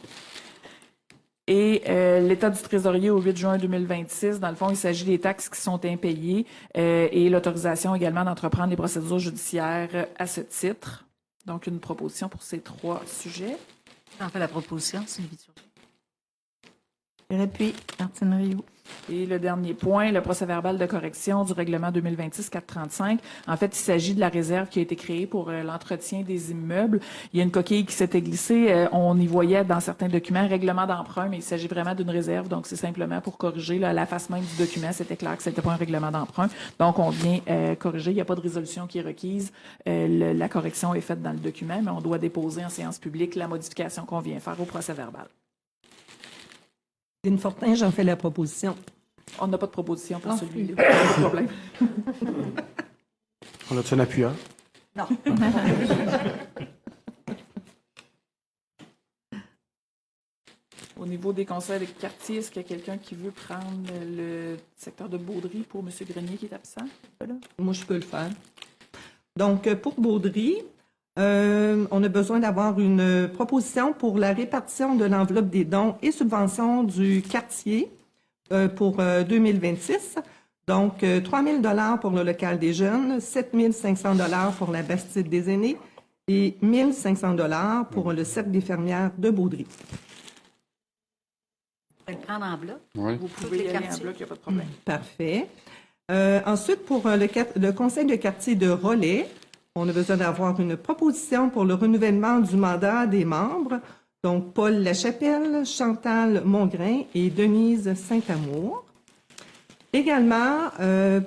Et l'état du trésorier au 8 juin 2026, dans le fond, il s'agit des taxes qui sont impayées et l'autorisation également d'entreprendre les procédures judiciaires à ce titre. Donc, une proposition pour ces 3 sujets. J'en fais la proposition, Sylvie Turgeon. Puis, Martine Rioux. Et le dernier point, le procès-verbal de correction du règlement 2026-435. En fait, il s'agit de la réserve qui a été créée pour l'entretien des immeubles. Il y a une coquille qui s'était glissée. On y voyait dans certains documents règlement d'emprunt, mais il s'agit vraiment d'une réserve. Donc, c'est simplement pour corriger là, la face même du document. C'était clair que ce n'était pas un règlement d'emprunt. Donc, on vient corriger. Il n'y a pas de résolution qui est requise. La correction est faite dans le document, mais on doit déposer en séance publique la modification qu'on vient faire au procès-verbal. Lynne Fortin, j'en fais la proposition. On n'a pas de proposition pour celui-là. Pas de problème. On a-tu un appuyant? Non. Au niveau des conseils de quartier, est-ce qu'il y a quelqu'un qui veut prendre le secteur de Baudry pour M. Grenier qui est absent? Moi, je peux le faire. Donc, pour Baudry, on a besoin d'avoir une proposition pour la répartition de l'enveloppe des dons et subventions du quartier pour 2026. Donc, 3 000 $ pour le local des jeunes, 7 500 $ pour la Bastide des aînés et 1 500 $ pour le cercle des fermières de Baudry. On va le prendre en bloc. Oui. Vous pouvez y aller en bloc, il n'y a pas de problème. Parfait. Ensuite, pour le conseil de quartier de Relais, on a besoin d'avoir une proposition pour le renouvellement du mandat des membres. Donc, Paul Lachapelle, Chantal Mongrain et Denise Saint-Amour. Également,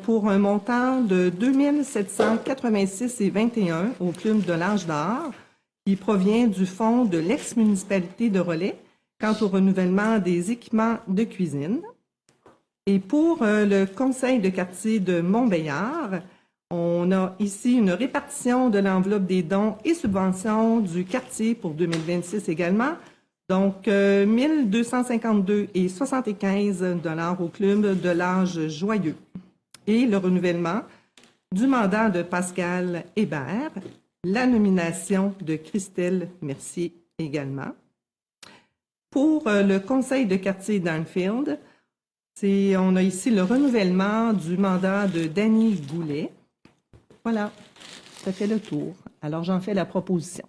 pour un montant de 2 786,21 au Club de l'Âge d'Or, qui provient du fonds de l'ex-municipalité de Relais, quant au renouvellement des équipements de cuisine. Et pour le conseil de quartier de Montbéliard, on a ici une répartition de l'enveloppe des dons et subventions du quartier pour 2026 également. Donc, 1 252,75 $ au Club de l'Âge Joyeux. Et le renouvellement du mandat de Pascal Hébert, la nomination de Christelle Mercier également. Pour le conseil de quartier d'Anfield, on a ici le renouvellement du mandat de Danny Goulet. Voilà, ça fait le tour. Alors, j'en fais la proposition.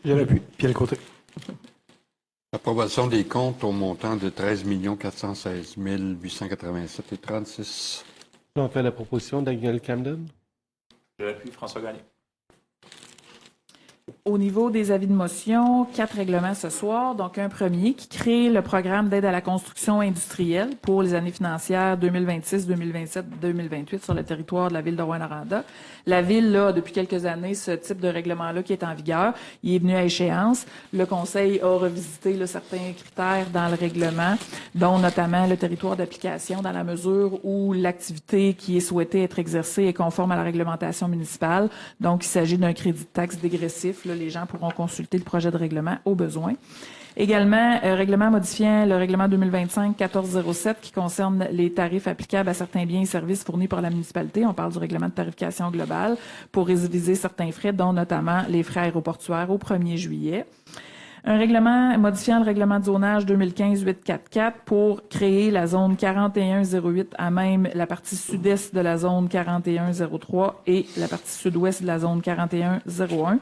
J'ai l'appui. Pierre Côté. Approbation des comptes au montant de 13 416 887,36 $. J'en fais la proposition. Daniel Camden. Je l'appuie. François Gagné. Au niveau des avis de motion, 4 règlements ce soir. Donc, un premier qui crée le programme d'aide à la construction industrielle pour les années financières 2026, 2027, 2028 sur le territoire de la ville de Rouyn-Noranda. La ville, là, depuis quelques années, ce type de règlement-là qui est en vigueur, il est venu à échéance. Le Conseil a revisité là, certains critères dans le règlement, dont notamment le territoire d'application, dans la mesure où l'activité qui est souhaitée être exercée est conforme à la réglementation municipale. Donc, il s'agit d'un crédit de taxe dégressif là, les gens pourront consulter le projet de règlement au besoin. Également, règlement modifiant le règlement 2025-1407 qui concerne les tarifs applicables à certains biens et services fournis par la municipalité. On parle du règlement de tarification globale pour réviser certains frais, dont notamment les frais aéroportuaires au 1er juillet. Un règlement modifiant le règlement de zonage 2015-844 pour créer la zone 4108 à même la partie sud-est de la zone 4103 et la partie sud-ouest de la zone 4101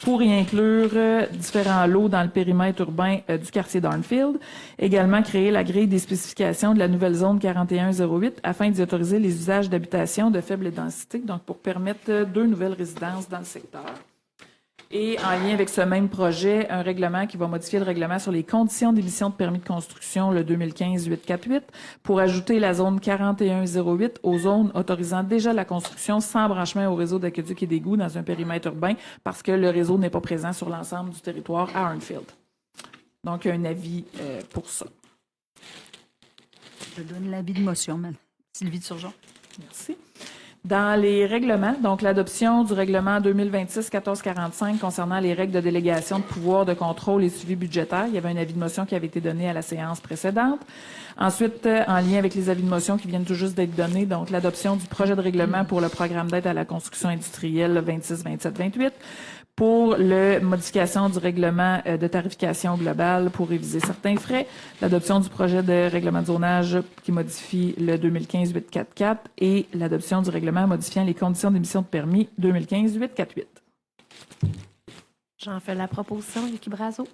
pour y inclure différents lots dans le périmètre urbain du quartier d'Arnfield. Également créer la grille des spécifications de la nouvelle zone 4108 afin d'y autoriser les usages d'habitation de faible densité, donc pour permettre 2 nouvelles résidences dans le secteur. Et en lien avec ce même projet, un règlement qui va modifier le règlement sur les conditions d'émission de permis de construction, le 2015-848, pour ajouter la zone 4108 aux zones autorisant déjà la construction sans branchement au réseau d'aqueduc et d'égouts dans un périmètre urbain parce que le réseau n'est pas présent sur l'ensemble du territoire à Arnfield. Donc, un avis pour ça. Je donne l'avis de motion, Mme Sylvie Turgeon. Merci. Dans les règlements, donc l'adoption du règlement 2026-1445 concernant les règles de délégation de pouvoir de contrôle et suivi budgétaire, il y avait un avis de motion qui avait été donné à la séance précédente. Ensuite, en lien avec les avis de motion qui viennent tout juste d'être donnés, donc l'adoption du projet de règlement pour le programme d'aide à la construction industrielle 26-27-28, pour la modification du règlement de tarification globale pour réviser certains frais, l'adoption du projet de règlement de zonage qui modifie le 2015-844 et l'adoption du règlement modifiant les conditions d'émission de permis 2015-848. J'en fais la proposition, Vicky Brazo.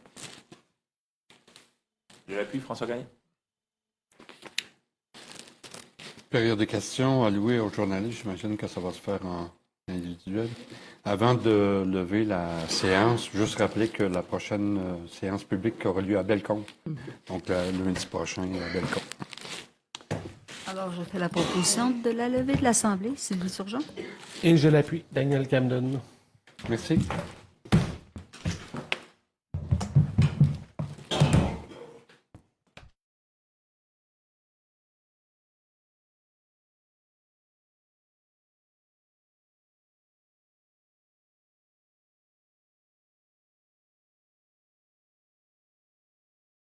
Je l'appuie, François Gagné. Période de questions allouée aux journalistes, j'imagine que ça va se faire en individuel. Avant de lever la séance, juste rappeler que la prochaine séance publique aura lieu à Bellecombe. Donc, le lundi prochain à Bellecombe. Alors, je fais la proposition de la levée de l'Assemblée. Sylvie Turgeon. Et je l'appuie, Daniel Camden. Merci.